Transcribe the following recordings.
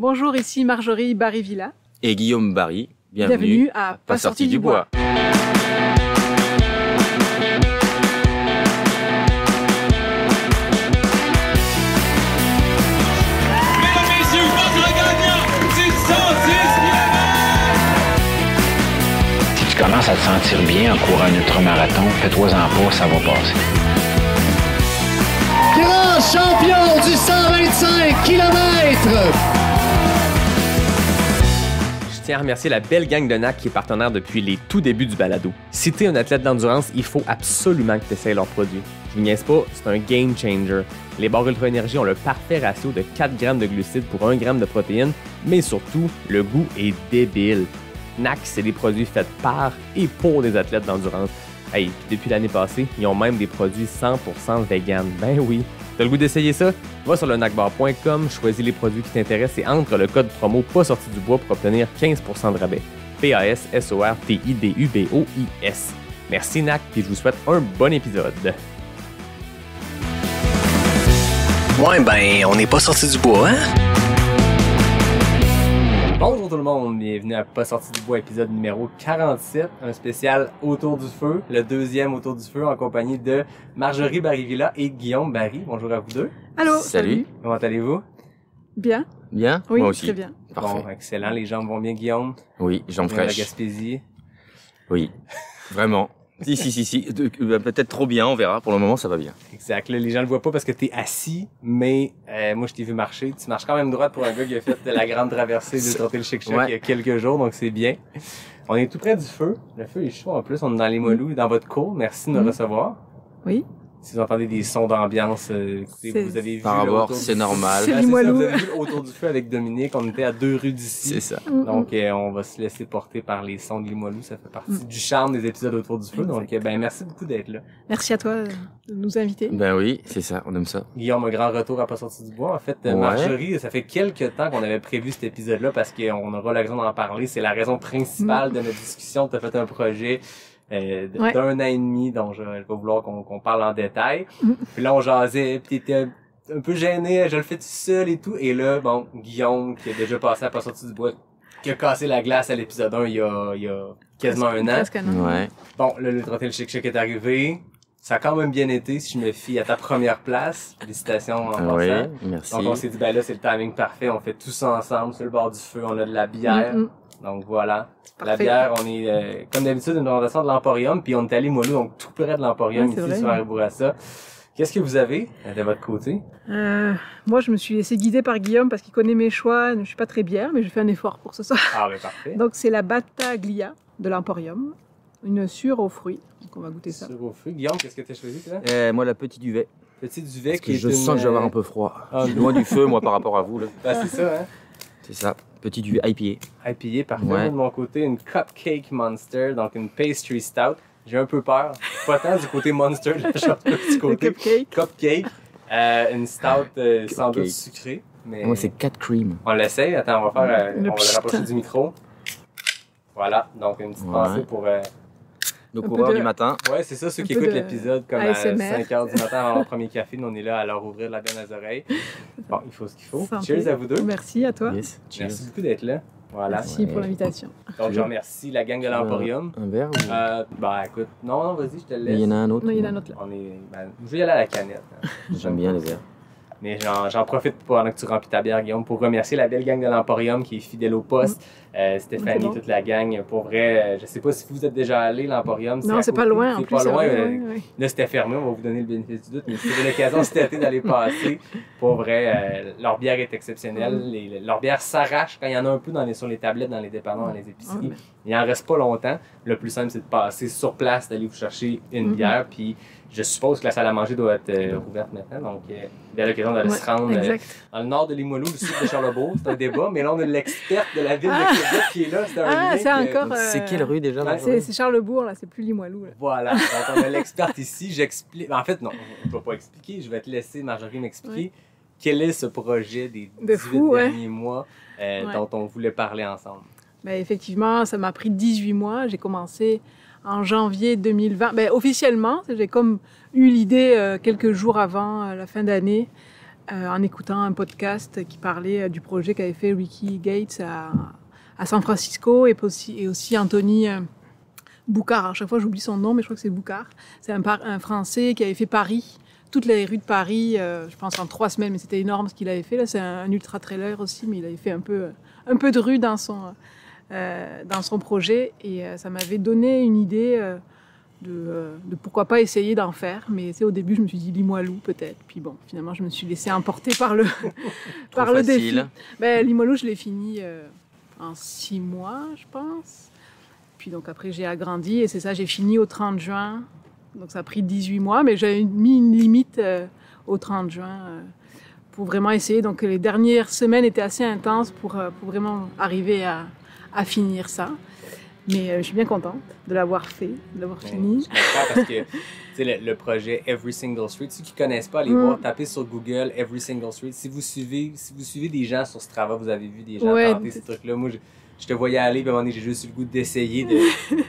Bonjour, ici Marjorie Barry-Villa. Et Guillaume Barry. Bienvenue à Pas sorti du bois. Si tu commences à te sentir bien en courant un ultramarathon, fais-toi-en pas, ça va passer. Grand champion du 125 km! Je tiens à remercier la belle gang de NAC qui est partenaire depuis les tout débuts du balado. Si t'es un athlète d'endurance, il faut absolument que tu essaies leurs produits. Je vous niaise pas, c'est un game changer. Les barres Ultra Énergie ont le parfait ratio de 4 grammes de glucides pour 1 gramme de protéines, mais surtout, le goût est débile. NAC, c'est des produits faits par et pour des athlètes d'endurance. Hey, depuis l'année passée, ils ont même des produits 100% vegan. Ben oui. T'as le goût d'essayer ça? Va sur le nacbar.com, choisis les produits qui t'intéressent et entre le code promo pas sorti du bois pour obtenir 15% de rabais. PASSORTIDUBOIS. Merci NAC, puis je vous souhaite un bon épisode. Ouais, ben, on n'est pas sorti du bois, hein? Bonjour tout le monde, bienvenue à Pas sorti du bois, épisode numéro 47, un spécial autour du feu, le deuxième autour du feu en compagnie de Marjorie Barry-Villa et Guillaume Barry. Bonjour à vous deux. Allô, Salut. Comment allez-vous? Bien? Bien? Oui, Moi aussi. très bien. Parfait. Bon, excellent, les jambes vont bien Guillaume? Oui, jambes Bien, la fraîches. Gaspésie? Oui, vraiment. Si. Peut-être trop bien, on verra. Pour le moment, ça va bien. Exact, là, les gens le voient pas parce que t'es assis, mais moi je t'ai vu marcher. Tu marches quand même droite pour un gars qui a fait la grande traversée de Trotter le Chic-Choc Ouais. il y a quelques jours, donc c'est bien. On est tout près du feu. Le feu est chaud en plus, on est dans les Moilous, dans votre cour. Merci de nous recevoir. Oui. Si vous entendez des sons d'ambiance, écoutez, C'est- vous avez vu Par là, rapport, autour c'est du- normal. C'est Ah, ça, Limoilou. vous avez vu autour du feu avec Dominique, on était à 2 rues d'ici. C'est ça. Donc on va se laisser porter par les sons de Limoilou, ça fait partie du charme des épisodes autour du feu. Donc ben merci beaucoup d'être là. Merci à toi de nous inviter. Ben oui, c'est ça, on aime ça. Guillaume, un grand retour à Pas sorti du bois. En fait, Ouais. Marjorie, ça fait quelques temps qu'on avait prévu cet épisode-là parce qu'on aura l'occasion d'en parler. C'est la raison principale de notre discussion. Tu as fait un projet Ouais. d'un an et demi dont elle va vouloir qu'on parle en détail. Puis là, on jasait, puis t'étais un peu gêné, je le fais tout seul et tout. Et là, bon, Guillaume, qui a déjà passé à Pas sorti du bois, qui a cassé la glace à l'épisode 1 il y a quasiment un an. Presque un an. Ouais. Bon, là, le Trotter le Chic-Choc est arrivé. Ça a quand même bien été, si je me fie à ta première place. Félicitations en Oui, passant. merci. Donc on s'est dit, ben là, c'est le timing parfait. On fait tout ça ensemble sur le bord du feu. On a de la bière. Donc voilà. La Parfait. bière, on est, comme d'habitude, une présentation de l'Emporium. Puis on est allé Moilou, donc tout près de l'Emporium, Ouais, c'est ici, vrai. sur Aribourassa. Qu'est-ce que vous avez de votre côté? Moi, je me suis laissé guider par Guillaume parce qu'il connaît mes choix. Je suis pas très bière, mais je fais un effort pour ce soir. Ah, ben parfait. Donc, c'est la Battaglia de l'Emporium. Une sûre aux fruits. Donc, on va goûter ça. Sur au feu. Guillaume, qu'est-ce que t'as choisi, toi? Moi, la petite duvet. Petit duvet Parce qui que est je une, sens que je vais avoir un peu froid. Ah, Je suis loin du feu, moi, par rapport à vous, là. Ben, c'est ça, hein? C'est ça. Petit duvet IPA. IPA, parfait. Ouais. Moi, de mon côté, une Cupcake Monster, donc une Pastry Stout. J'ai un peu peur. Pas tant du côté Monster, de la chose, du Le côté cupcake. Cupcake. Une Stout sans doute Cupcake. sucrée. Mais Moi, c'est 4 cream. on l'essaye. Attends, on va faire, Le on va pchit. le rapprocher du micro. Voilà, donc une petite Ouais. pensée pour... Nos Un peu coureurs de- du matin. Ouais, c'est ça, ceux Un qui peu écoutent de l'épisode comme à ASMR. 5h du matin avant leur premier café. Nous, on est là à leur ouvrir la bien aux oreilles. Bon, il faut ce qu'il faut. Santé. Cheers à vous deux. Merci à toi. Yes. Cheers. Merci beaucoup d'être là. Voilà. Merci pour l'invitation. Donc, je remercie la gang de l'Emporium. Un verre ou... Bah écoute, non, vas-y, je te le Il y laisse. en a un autre. Non, il y en a un autre là. On est, je vais y aller à la canette. hein. J'aime bien les verres. Mais j'en profite pendant que tu remplis ta bière, Guillaume, pour remercier la belle gang de l'Emporium qui est fidèle au poste. Stéphanie, C'est bon. toute la gang. Pour vrai, je sais pas si vous êtes déjà allé, l'Emporium. Non, c'est pas loin en C'est plus. pas c'est loin. vrai, ouais. Là, c'était fermé, on va vous donner le bénéfice du doute. Mais si vous avez l'occasion cet été d'aller passer, pour vrai, leur bière est exceptionnelle. Leur bière s'arrache quand il y en a un peu sur les tablettes, dans les dépanneurs, dans les épiceries. Ouais. Il en reste pas longtemps. Le plus simple, c'est de passer sur place, d'aller vous chercher une bière. Puis je suppose que la salle à manger doit être ouverte maintenant. Donc, il y a l'occasion d'aller se rendre Exact. dans le nord de Limoilou, le sud de Charlebourg. C'est un débat. Mais là, on a l'experte de la ville de Québec qui est là. C'est un Ah, lien c'est que- encore. Donc, c'est quelle rue déjà là? C'est Charlebourg, là, c'est plus Limoilou. Là. Voilà. Donc, on a l'experte ici. J'explique. En fait, non, je ne vais pas expliquer. Je vais te laisser, Marjorie, m'expliquer quel est ce projet des De 18 fou, ouais. derniers mois dont on voulait parler ensemble. Ben, effectivement, ça m'a pris 18 mois. J'ai commencé en janvier 2020. Ben, officiellement, j'ai comme eu l'idée quelques jours avant la fin d'année en écoutant un podcast qui parlait du projet qu'avait fait Ricky Gates à San Francisco et aussi Anthony Boucard. À chaque fois, j'oublie son nom, mais je crois que c'est Boucard. C'est un Français qui avait fait Paris, toutes les rues de Paris, je pense en 3 semaines, mais c'était énorme ce qu'il avait fait. Là, c'est un ultra-trailer aussi, mais il avait fait un peu de rue dans son projet. Et ça m'avait donné une idée de pourquoi pas essayer d'en faire. Mais au début, je me suis dit Limoilou peut-être. Puis bon, finalement, je me suis laissée emporter par le défi. Limoilou, je l'ai fini en 6 mois, je pense. Puis donc après, j'ai agrandi et c'est ça, j'ai fini au 30 juin. Donc ça a pris 18 mois, mais j'avais mis une limite au 30 juin pour vraiment essayer. Donc les dernières semaines étaient assez intenses pour vraiment arriver à finir ça. Mais je suis bien contente de l'avoir fait, de l'avoir fini. Je comprends parce que le projet Every Single Street, ceux qui ne connaissent pas, allez voir, tapez sur Google Every Single Street. Si vous suivez des gens sur Strava, vous avez vu des gens tenter ces trucs-là. Moi, je te voyais aller, puis à un moment donné, j'ai juste eu le goût d'essayer.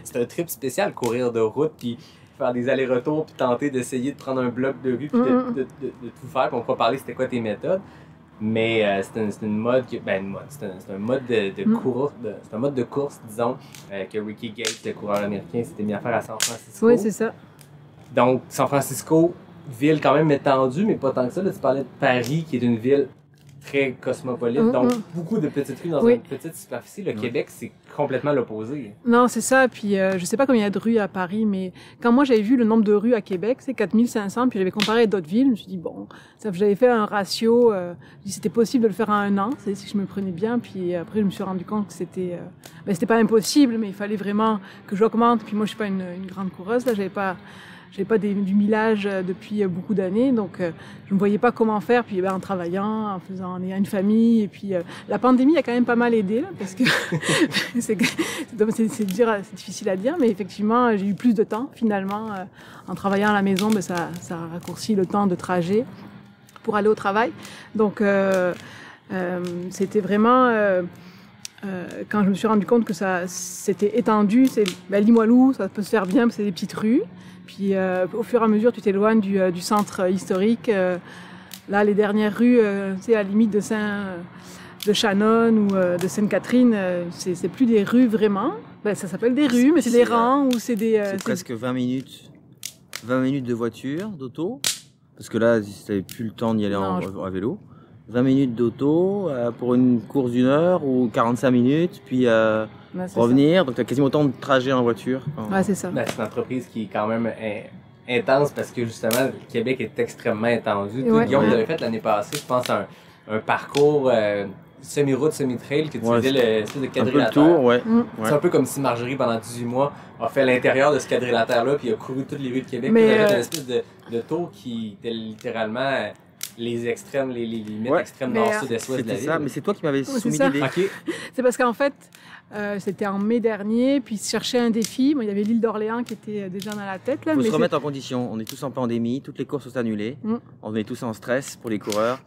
C'est un trip spécial, courir de route, puis faire des allers-retours, puis tenter d'essayer de prendre un bloc de rue, puis de tout faire. Puis on va parler c'était quoi tes méthodes. Mais c'est une mode c'est un mode de course, c'est un mode de course, disons, que Ricky Gates, le coureur américain, s'était mis à faire à San Francisco. Oui, c'est ça. Donc, San Francisco, ville quand même étendue, mais pas tant que ça. Là, tu parlais de Paris, qui est une ville très cosmopolite, donc beaucoup de petites rues dans une petite superficie. Le Québec, c'est complètement l'opposé. Non, c'est ça. Puis je sais pas combien il y a de rues à Paris, mais quand moi j'avais vu le nombre de rues à Québec, c'est 4500, puis j'avais comparé à d'autres villes, je me suis dit, bon, j'avais fait un ratio, c'était possible de le faire en 1 an, c'est si je me prenais bien, puis après je me suis rendu compte que c'était pas impossible, mais il fallait vraiment que j'augmente, puis moi je suis pas une grande coureuse, là, j'avais pas du millage depuis beaucoup d'années, donc je ne voyais pas comment faire. Puis en travaillant, en ayant une famille, et puis la pandémie a quand même pas mal aidé, là, parce que c'est difficile à dire, mais effectivement, j'ai eu plus de temps finalement. En travaillant à la maison, ça a raccourci le temps de trajet pour aller au travail. Donc c'était vraiment... quand je me suis rendu compte que ça s'était étendu, Limoilou, ça peut se faire bien, c'est des petites rues. Puis au fur et à mesure, tu t'éloignes du centre historique. Là, les dernières rues, à la limite de Shannon ou de Sainte-Catherine, c'est plus des rues vraiment. Ça s'appelle des rues, mais c'est des rangs ou c'est des... c'est presque 20 minutes de voiture, d'auto. Parce que là, si tu n'avais plus le temps d'y aller à vélo. 20 minutes d'auto pour une course d'1 heure ou 45 minutes, puis revenir. Ça. Donc, tu as quasiment autant de trajets en voiture. Ouais, c'est ça. C'est une entreprise qui est quand même intense parce que justement, le Québec est extrêmement étendu. Ouais. Guillaume, tu avais fait l'année passée, je pense, un parcours semi-route, semi-trail que tu faisais l'espèce de quadrilatère. Un peu le tour, ouais. C'est un peu comme si Marjorie, pendant 18 mois, a fait l'intérieur de ce quadrilatère-là, puis a couru toutes les rues de Québec. Puis elle a fait une espèce de tour qui était littéralement... les extrêmes, les limites extrêmes nord, sud, est, ouest de la ville. Ça, mais c'est toi qui m'avais soumis l'idée. Okay. C'est parce qu'en fait, c'était en mai dernier, puis je cherchais un défi. Bon, il y avait l'île d'Orléans qui était déjà dans la tête. Il faut se remettre en condition. On est tous en pandémie, toutes les courses sont annulées. On est tous en stress pour les coureurs.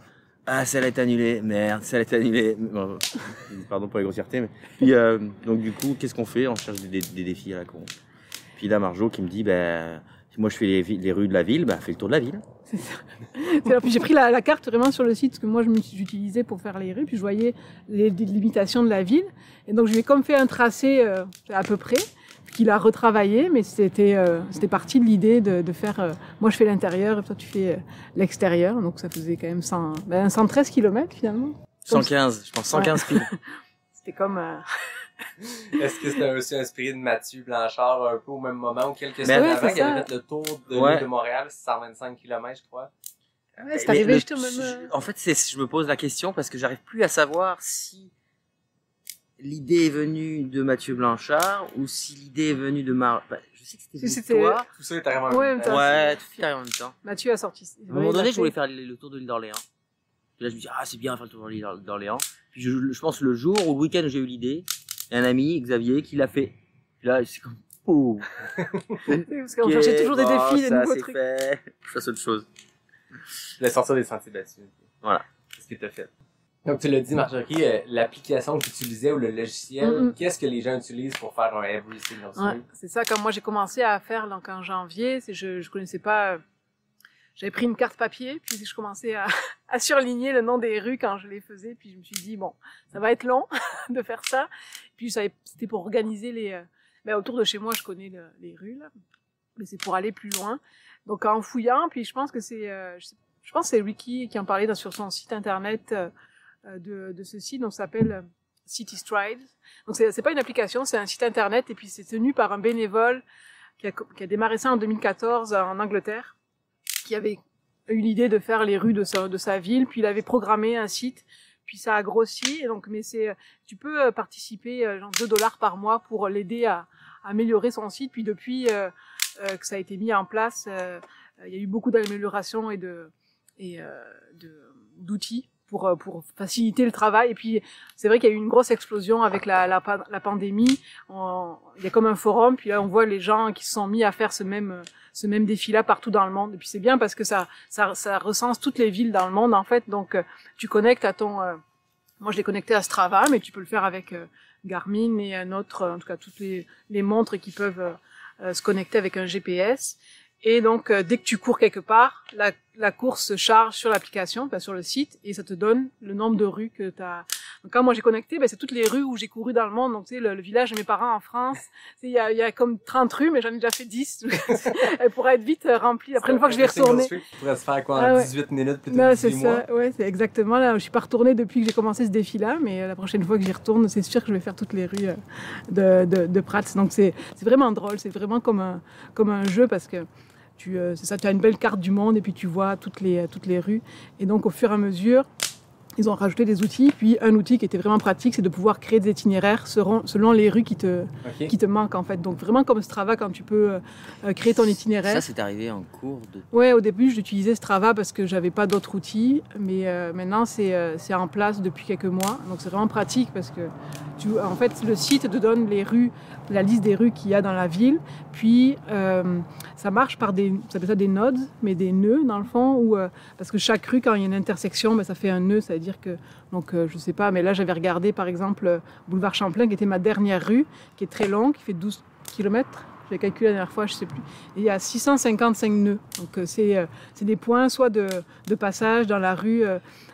Ah, celle-là est annulée, merde, celle-là est annulée. Pardon pour les grossièretés. Mais... Puis, donc du coup, qu'est-ce qu'on fait? On cherche des défis à la con. Puis là, Marjo qui me dit, moi je fais les rues de la ville, fais le tour de la ville. C'est ça. Puis j'ai pris la carte vraiment sur le site, parce que moi j'utilisais pour faire les rues, puis je voyais les limitations de la ville. Et donc je lui ai comme fait un tracé à peu près, qu'il a retravaillé, mais c'était parti de l'idée de faire... moi je fais l'intérieur et toi tu fais l'extérieur, donc ça faisait quand même 113 km finalement. 115, je pense 115 piles. C'était comme... Est-ce que c'était aussi inspiré de Mathieu Blanchard un peu au même moment ou quelques semaines avant qu'il avait fait le tour de Montréal, 125 km je crois? Ouais, c'est arrivé juste au même... En fait, je me pose la question parce que j'arrive plus à savoir si l'idée est venue de Mathieu Blanchard ou si l'idée est venue de je sais que c'était toi. Tout ça est arrivé en même temps. Ouais, tout est arrivé en même temps. Mathieu a sorti. À un moment donné, je voulais faire le tour de l'île d'Orléans. Et là, je me dis, c'est bien de faire le tour de l'île d'Orléans. Puis je pense le jour ou le week-end où j'ai eu l'idée, il y a un ami, Xavier, qui l'a fait. Puis là, c'est comme, oh. Parce qu'on cherchait toujours des défis, des nouveaux trucs. Fait. Je fasse autre chose. Le sortir des sentiers battus. Voilà. C'est ce que tu as fait. Donc, tu l'as dit, Marjorie, l'application que tu utilisais ou le logiciel, qu'est-ce que les gens utilisent pour faire un Every Single Street? Ouais, c'est ça. Comme moi, j'ai commencé à faire donc en janvier, je connaissais pas j'avais pris une carte papier, puis je commençais à surligner le nom des rues quand je les faisais, puis je me suis dit, bon, ça va être long de faire ça. Puis c'était pour organiser autour de chez moi, je connais les rues, là, mais c'est pour aller plus loin. Donc en fouillant, puis je pense que c'est Ricky qui en parlait sur son site internet de ce site, donc ça s'appelle City Strides. Donc c'est pas une application, c'est un site internet, et puis c'est tenu par un bénévole qui a démarré ça en 2014 en Angleterre, qui avait eu l'idée de faire les rues de sa ville, puis il avait programmé un site, puis ça a grossi. Et donc, tu peux participer genre $2 par mois pour l'aider à améliorer son site. Puis depuis que ça a été mis en place, il y a eu beaucoup d'améliorations et d'outils pour faciliter le travail. Et puis c'est vrai qu'il y a eu une grosse explosion avec la pandémie. Il y a comme un forum, puis là on voit les gens qui se sont mis à faire ce même défi-là partout dans le monde. Et puis c'est bien parce que ça recense toutes les villes dans le monde en fait. Donc tu connectes à moi je l'ai connecté à Strava, mais tu peux le faire avec Garmin et un autre, en tout cas toutes les montres qui peuvent se connecter avec un GPS. Et donc, dès que tu cours quelque part, la course se charge sur l'application, sur le site, et ça te donne le nombre de rues que tu as. Donc, quand moi j'ai connecté, c'est toutes les rues où j'ai couru dans le monde. Donc, tu sais, le village de mes parents en France, il y a comme 30 rues, mais j'en ai déjà fait 10. Elle pourrait être vite remplie. Après, une fois que je vais retourner. Tu pourrais se faire quoi en 18 minutes plutôt que 18 mois? Ça. Ouais, c'est exactement là. Je suis pas retournée depuis que j'ai commencé ce défi-là, mais la prochaine fois que j'y retourne, c'est sûr que je vais faire toutes les rues de Prats. Donc, c'est vraiment drôle. C'est vraiment comme un jeu parce que c'est ça, tu as une belle carte du monde et puis tu vois toutes les rues. Et donc, au fur et à mesure, ils ont rajouté des outils. Puis, un outil qui était vraiment pratique, c'est de pouvoir créer des itinéraires selon les rues qui te manquent, en fait. Donc, vraiment comme Strava, quand tu peux créer ton itinéraire. Ça, c'est arrivé en cours de... Ouais, au début, j'utilisais Strava parce que j'avais pas d'autres outils. Mais maintenant, c'est en place depuis quelques mois. Donc, c'est vraiment pratique parce que, en fait, le site te donne la liste des rues qu'il y a dans la ville. Puis, ça marche par ça s'appelle ça des nodes, mais des nœuds, dans le fond. Parce que chaque rue, quand il y a une intersection, ça fait un nœud. Ça veut dire que, je sais pas, mais là, j'avais regardé, par exemple, Boulevard Champlain, qui était ma dernière rue, qui est très longue, qui fait 12 km. J'ai calculé la dernière fois, je sais plus. Et il y a 655 nœuds. Donc, c'est des points, soit de passage dans la rue.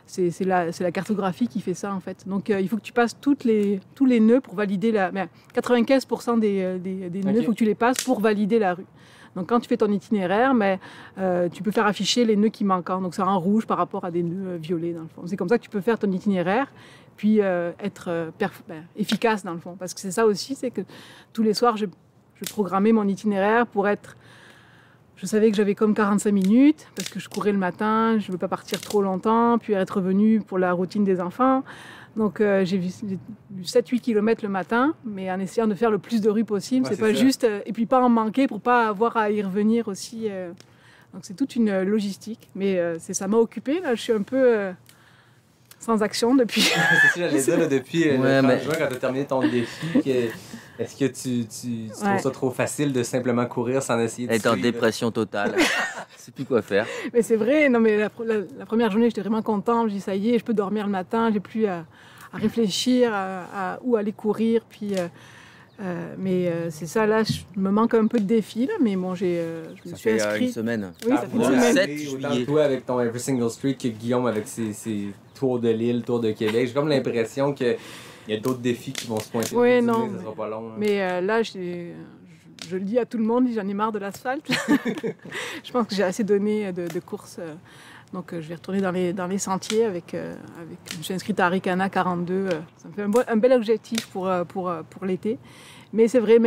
C'est la cartographie qui fait ça, en fait. Donc, il faut que tu passes tous les nœuds pour valider 95% des nœuds, il faut que tu les passes pour valider la rue. Donc, quand tu fais ton itinéraire, tu peux faire afficher les nœuds qui manquent. Donc, c'est en rouge par rapport à des nœuds violets, dans le fond. C'est comme ça que tu peux faire ton itinéraire, puis être efficace, dans le fond. Parce que c'est ça aussi, c'est que tous les soirs, je programmais mon itinéraire pour être... Je savais que j'avais comme 45 minutes, parce que je courais le matin, je ne veux pas partir trop longtemps, puis être revenue pour la routine des enfants. Donc, j'ai vu 7-8 km le matin, mais en essayant de faire le plus de rues possible. C'est pas juste... et puis pas en manquer pour pas avoir à y revenir aussi. Donc, c'est toute une logistique. Mais ça m'a occupée. Là, je suis un peu sans action depuis... C'est ça, j'allais dire, là, depuis le 30 juin, quand tu as terminé ton défi, est-ce que tu trouves ça trop facile de simplement courir sans essayer de... Être en dépression totale. Je sais plus quoi faire. Mais c'est vrai, non, mais la première journée, j'étais vraiment contente. Je dis, ça y est, je peux dormir le matin, j'ai plus à réfléchir à où aller courir. Puis, c'est ça, là, je me manque un peu de défi, là, mais bon, je me suis inscrite. Ça fait une semaine. Oui, ça fait une semaine. 7 juillet. Autant toi avec ton Every Single Street que Guillaume avec ses tours de l'île, tours de Québec. J'ai comme l'impression que il y a d'autres défis qui vont se pointer. Oui, non. Ça sera pas long. Hein. Mais là, je le dis à tout le monde, j'en ai marre de l'asphalte. Je pense que j'ai assez donné de courses. Donc, je vais retourner dans les sentiers avec... Je me suis inscrite à Arikana 42. Ça me fait un bel objectif pour l'été. Mais c'est vrai,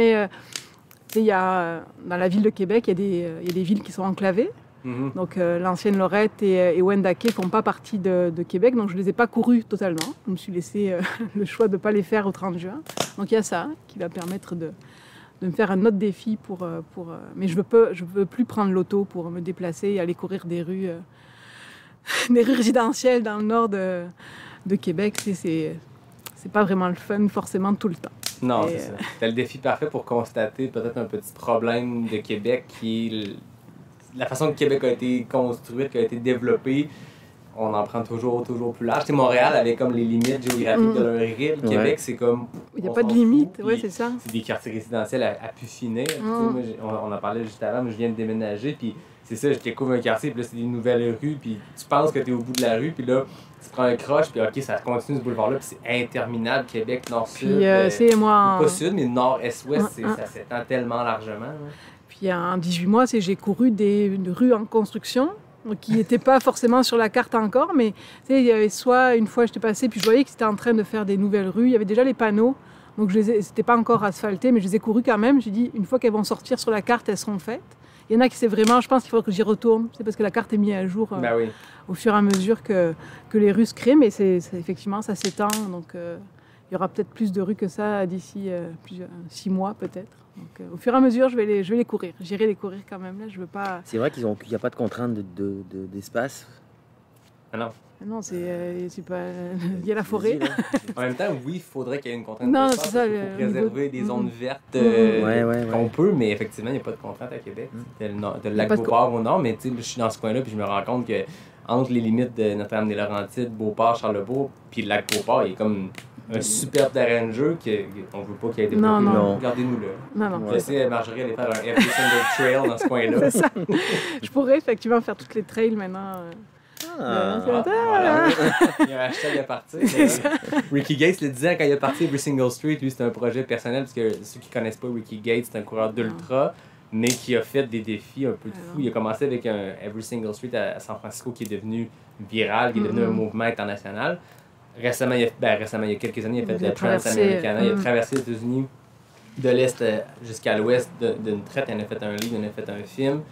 il y a, dans la ville de Québec, il y a des villes qui sont enclavées. Mm-hmm. Donc, l'ancienne Lorette et Wendake ne font pas partie de Québec, donc je ne les ai pas courues totalement. Je me suis laissé le choix de ne pas les faire au 30 juin. Donc, il y a ça qui va permettre de me faire un autre défi mais je veux plus prendre l'auto pour me déplacer et aller courir des rues résidentielles dans le nord de Québec. C'est pas vraiment le fun forcément tout le temps. Non, c'est ça. T'as le défi parfait pour constater peut-être un petit problème de Québec qui est la façon que Québec a été construite, qui a été développée. on en prend toujours plus large. Montréal avait comme les limites géographiques de leur ville. Québec, c'est comme... Il n'y a pas de limite, c'est ça. C'est des quartiers résidentiels à pu finir. Moi, on en parlait juste avant, mais je viens de déménager, puis c'est ça, je découvre un quartier, puis là, c'est des nouvelles rues, puis tu penses que tu es au bout de la rue, puis là, tu prends un croche, puis OK, ça continue ce boulevard-là, puis c'est interminable, Québec, nord-sud. C'est moi... Pas sud, mais nord-est-ouest, ça s'étend tellement largement. Puis en 18 mois, j'ai couru des rues en construction, qui n'étaient pas forcément sur la carte encore, mais il y avait soit une fois j'étais passée, puis je voyais qu'ils étaient en train de faire des nouvelles rues, il y avait déjà les panneaux, donc c'était pas encore asphalté, mais je les ai courus quand même. J'ai dit, une fois qu'elles vont sortir sur la carte, elles seront faites. Il y en a qui c'est vraiment, je pense qu'il faudrait que j'y retourne, c'est parce que la carte est mise à jour au fur et à mesure que les rues se créent, mais effectivement, ça s'étend, donc il y aura peut-être plus de rues que ça d'ici 6 mois peut-être. Donc, au fur et à mesure, je vais les courir. J'irai les courir quand même. Là, je veux pas. C'est vrai qu'il n'y a pas de contrainte d'espace. Ah non. Non, c'est pas. Il y a la forêt. En même temps, oui, il faudrait qu'il y ait une contrainte d'espace. Non, c'est ça. Il faut préserver des zones vertes qu'on peut, mais effectivement, il n'y a pas de contrainte à Québec. T'as le lac Beauport au nord, mais je suis dans ce coin-là, puis je me rends compte que entre les limites de Notre-Dame-des-Laurentides, Beauport, Charlebourg, puis le lac Beauport, il y a comme un superbe terrain de jeu qu'on ne veut pas qu'il ait été développé. Non. Regardez-nous là. Non. Je sais, Marjorie, aller faire un every single trail dans ce coin-là. C'est ça. Je pourrais effectivement faire toutes les trails maintenant. Il y a un hashtag à partir. Ricky Gates le disait quand il a parti Every Single Street. Lui, c'était un projet personnel, parce que ceux qui ne connaissent pas Ricky Gates, c'est un coureur d'ultra, mais qui a fait des défis un peu de fou. Il a commencé avec un Every Single Street à San Francisco qui est devenu viral, qui est devenu un mouvement international. Récemment, il y a quelques années, il a fait le Trans-Americana. Il a traversé les États-Unis de l'Est jusqu'à l'Ouest d'une traite. Il en a fait un livre, il en a fait un film.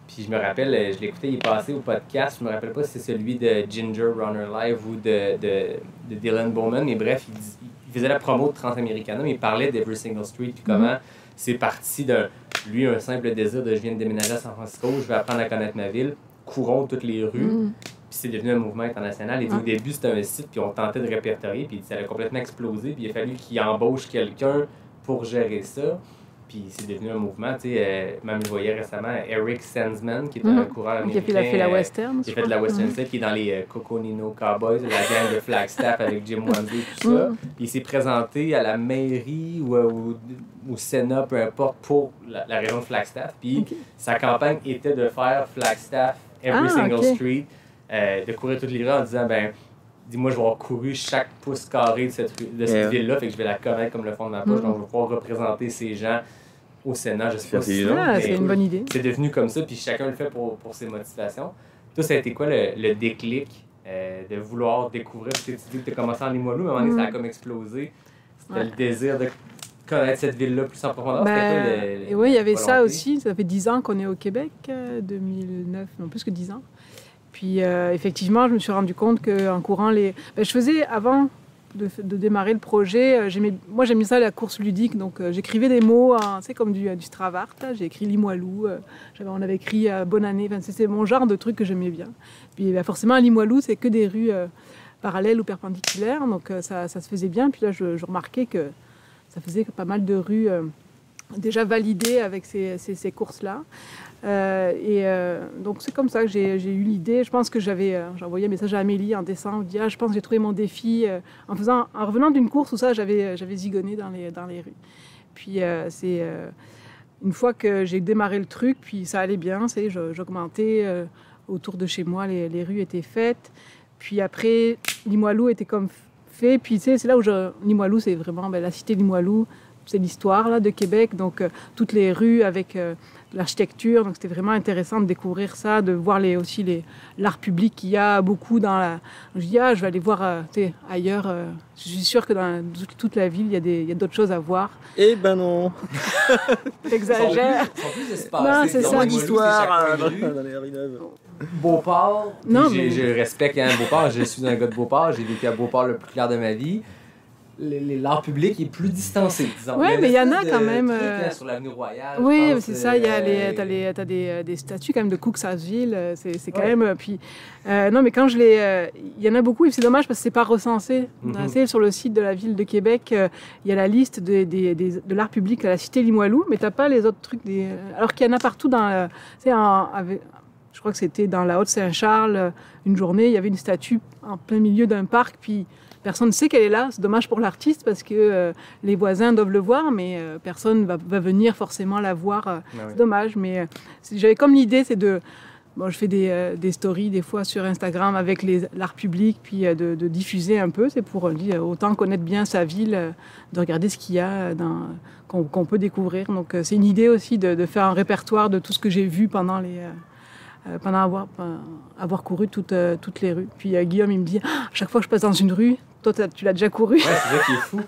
Puis je me rappelle, je l'écoutais, il est passé au podcast. Je me rappelle pas si c'est celui de Ginger Runner Live ou de Dylan Bowman. Mais bref, il faisait la promo de Trans-Americana, mais il parlait d'Every Single Street. Puis comment c'est parti d'un un simple désir de je viens de déménager à San Francisco, je vais apprendre à connaître ma ville, courons toutes les rues. Puis c'est devenu un mouvement international. Et au début, c'était un site, puis on tentait de répertorier, puis ça a complètement explosé. Puis il a fallu qu'il embauche quelqu'un pour gérer ça. Puis c'est devenu un mouvement. Même je voyais récemment Eric Sandsman, qui est un coureur américain. Qui a fait la Western. Qui a fait de la Western, qui est dans les Coconino Cowboys, la gang de Flagstaff avec Jim Wansley, tout ça. Puis il s'est présenté à la mairie ou au Sénat, peu importe, pour la région de Flagstaff. Puis sa campagne était de faire Flagstaff, Every Single Street, de courir toutes les rues en disant, dis-moi, je vais avoir couru chaque pouce carré de cette ville-là, fait que je vais la connaître comme le fond de ma poche, donc je vais pouvoir représenter ces gens au Sénat. Je sais pas si c'est une bonne idée. C'est devenu comme ça, puis chacun le fait pour ses motivations. Toi, ça a été quoi le déclic de vouloir découvrir? Parce que tu dis que tu as commencé en Limoilou, mais à un moment donné, ça a comme explosé. C'était le désir de connaître cette ville-là plus en profondeur. Et oui, il y avait ça aussi. Ça fait 10 ans qu'on est au Québec, 2009, non plus que 10 ans. Puis effectivement, je me suis rendu compte qu'en courant je faisais, avant de démarrer le projet, moi j'aimais ça la course ludique, donc j'écrivais des mots, comme du Stravart, là. J'ai écrit Limoilou, on avait écrit Bonne année, c'était mon genre de truc que j'aimais bien. Puis forcément à Limoilou, c'est que des rues parallèles ou perpendiculaires, donc ça se faisait bien. Puis là, je remarquais que ça faisait pas mal de rues déjà validées avec ces courses-là. Donc c'est comme ça que j'ai eu l'idée. Je pense que j'ai envoyé un message à Amélie en décembre, je dis je pense que j'ai trouvé mon défi en revenant d'une course où ça j'avais zigonné dans les rues. Puis c'est une fois que j'ai démarré le truc, puis ça allait bien, j'augmentais autour de chez moi, les rues étaient faites. Puis après Limoilou était comme fait, puis c'est là où Limoilou, c'est vraiment la cité Limoilou, c'est l'histoire là de Québec, donc toutes les rues avec l'architecture, donc c'était vraiment intéressant de découvrir ça, de voir aussi l'art public qu'il y a beaucoup dans la... Je dis je vais aller voir ailleurs, je suis sûre que dans toute la ville il y a d'autres choses à voir. Eh ben non. T'exagères. Sans plus espace. Non, c'est ça. Moins d'histoire dans les rues neuves. Beauport, je respecte Beauport, je suis un gars de Beauport, j'ai vécu à Beauport le plus clair de ma vie. L'art public est plus distancé, disons. Oui, mais il y en a quand même. Sur l'avenue Royale. Oui, c'est ça. T'as des statues quand même de Cooksville. C'est quand même. Puis non, mais quand il y en a beaucoup. Et c'est dommage parce que c'est pas recensé. Sur le site de la ville de Québec, il y a la liste de l'art public à la cité Limoilou, mais t'as pas les autres trucs. Alors qu'il y en a partout je crois que c'était dans la Haute-Saint-Charles, une journée, il y avait une statue en plein milieu d'un parc, puis personne ne sait qu'elle est là. C'est dommage pour l'artiste parce que les voisins doivent le voir, mais personne va venir forcément la voir. C'est dommage, mais j'avais comme l'idée, c'est de... Bon, je fais des stories des fois sur Instagram avec l'art public, puis de diffuser un peu. C'est pour dire autant connaître bien sa ville, de regarder ce qu'il y a qu'on peut découvrir. Donc c'est une idée aussi de faire un répertoire de tout ce que j'ai vu pendant avoir couru toutes les rues. Puis Guillaume, il me dit, à chaque fois que je passe dans une rue, toi tu l'as déjà couru. Ouais, c'est ça qui est fou.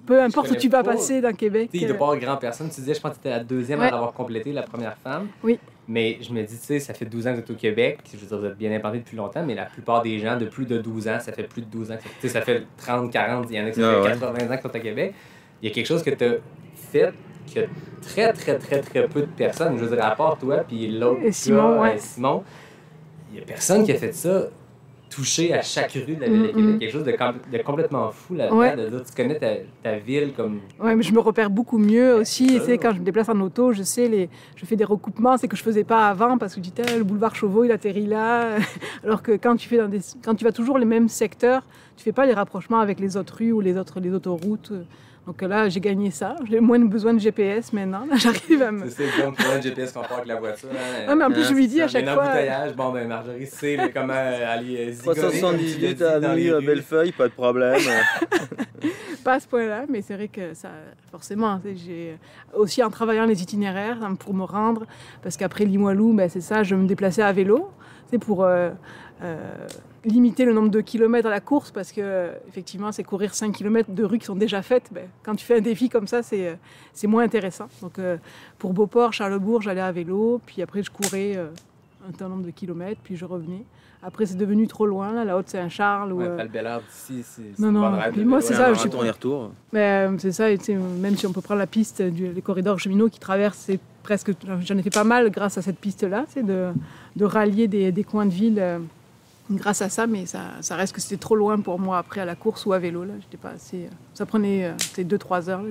Peu importe où tu vas passer dans Québec. Il doit pas avoir grand personne. Tu disais, je pense que tu étais la deuxième à l'avoir complété, la première femme. Oui. Mais je me dis, tu sais, ça fait 12 ans que vous êtes au Québec. Je veux dire, vous êtes bien implanté depuis longtemps, mais la plupart des gens de plus de 12 ans, ça fait plus de 12 ans. Tu sais, ça fait 30, 40, il y en a qui ça fait 80 ans qu'ils sont au Québec. Il y a quelque chose que tu as fait que très, très, très, très peu de personnes, je veux dire, à part toi, puis l'autre Simon, il y a personne qui a fait ça, toucher à chaque rue de la ville de Québec. Quelque chose de complètement fou là-dedans, de dire, tu connais ta ville comme... Oui, mais je me repère beaucoup mieux aussi. Tu sais, quand je me déplace en auto, je fais des recoupements, c'est que je faisais pas avant, parce que je dis, le boulevard Chauveau, il atterrit là. Alors que quand tu vas toujours les mêmes secteurs, tu fais pas les rapprochements avec les autres rues ou les autoroutes. Donc là, j'ai gagné ça. J'ai moins besoin de GPS maintenant. Là, j'arrive à me... C'est comme moins de GPS qu'on part avec la voiture. Hein. Ah, mais en plus, je lui dis à chaque fois... embouteillage, bon, ben Marjorie sait comment aller zigoner. 378 avenue Bellefeuille, pas de problème. Pas à ce point-là, mais c'est vrai que ça... Forcément, j'ai... Aussi en travaillant les itinéraires pour me rendre, parce qu'après Limoilou, c'est ça, je me déplaçais à vélo. C'est pour... limiter le nombre de kilomètres à la course parce que effectivement c'est courir 5 kilomètres de rues qui sont déjà faites. Quand tu fais un défi comme ça, c'est moins intéressant. Donc pour Beauport, Charlesbourg, j'allais à vélo, puis après je courais un certain nombre de kilomètres, puis je revenais. Après c'est devenu trop loin, là, la Haute-Saint-Charles. Pas le Bel-Air d'ici, c'est non, puis moi c'est ça. Je tourne et retour. C'est ça, et même si on peut prendre la piste les corridors cheminots qui traversent, c'est presque, j'en ai fait pas mal grâce à cette piste-là, c'est de rallier des coins de ville. Grâce à ça, mais ça reste que c'était trop loin pour moi après à la course ou à vélo. Là, j'étais pas assez. Ça prenait 2-3 heures. Là.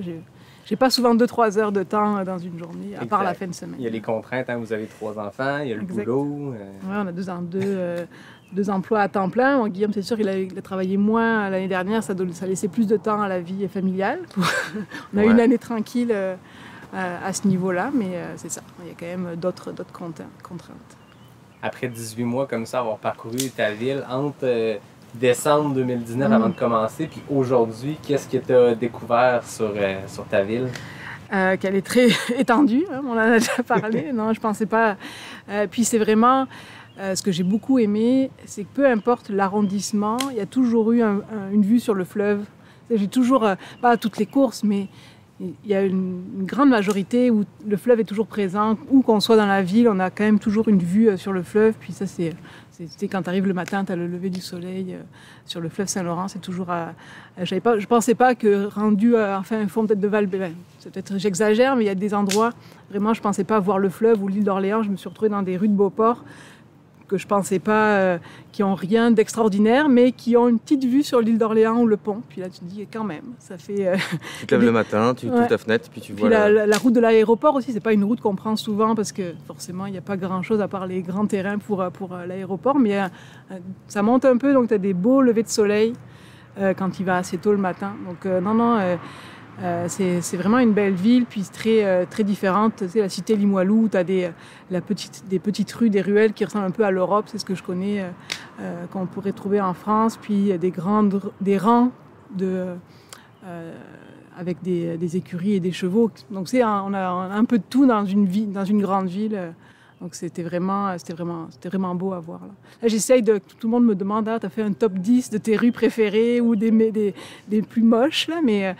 J'ai pas souvent 2-3 heures de temps dans une journée, à part la fin de semaine. Il y a les contraintes, hein, vous avez 3 enfants, il y a le boulot. Oui, on a deux emplois à temps plein. Bon, Guillaume, c'est sûr qu'il a travaillé moins l'année dernière, ça laissait plus de temps à la vie familiale. On a eu une année tranquille à ce niveau-là, mais c'est ça. Il y a quand même d'autres contraintes. Après 18 mois comme ça, avoir parcouru ta ville entre décembre 2019 avant de commencer, puis aujourd'hui, qu'est-ce que tu as découvert sur ta ville? Qu'elle est très étendue, hein, on en a déjà parlé. Non, je pensais pas. Puis c'est vraiment ce que j'ai beaucoup aimé, c'est que peu importe l'arrondissement, il y a toujours eu une vue sur le fleuve. J'ai toujours, pas à toutes les courses, mais il y a une grande majorité où le fleuve est toujours présent. Où qu'on soit dans la ville, on a quand même toujours une vue sur le fleuve. Puis ça, c'est quand tu arrives le matin, tu as le lever du soleil sur le fleuve Saint-Laurent. C'est toujours je pensais pas que rendu à fin fond peut-être de Val-Bélain, peut-être j'exagère, mais il y a des endroits, vraiment, je pensais pas voir le fleuve ou l'île d'Orléans. Je me suis retrouvée dans des rues de Beauport que je pensais pas, qui ont rien d'extraordinaire, mais qui ont une petite vue sur l'île d'Orléans ou le pont. Puis là, tu te dis, quand même, ça fait... Tu te lèves le matin, tu ouvres ta fenêtre, puis tu vois... La route de l'aéroport aussi, c'est pas une route qu'on prend souvent, parce que forcément, il n'y a pas grand-chose à part les grands terrains pour l'aéroport, mais ça monte un peu, donc tu as des beaux levers de soleil quand il va assez tôt le matin. Donc c'est vraiment une belle ville, puis très, très différente. Tu sais, la cité Limoilou, tu as des petites rues, des ruelles qui ressemblent un peu à l'Europe, c'est ce que je connais, qu'on pourrait trouver en France. Puis des rangs avec des écuries et des chevaux. Donc on a un peu de tout dans une grande ville. Donc c'était vraiment beau à voir. Là j'essaye tout le monde me demande, t'as fait un top 10 de tes rues préférées ou des plus moches, là, mais...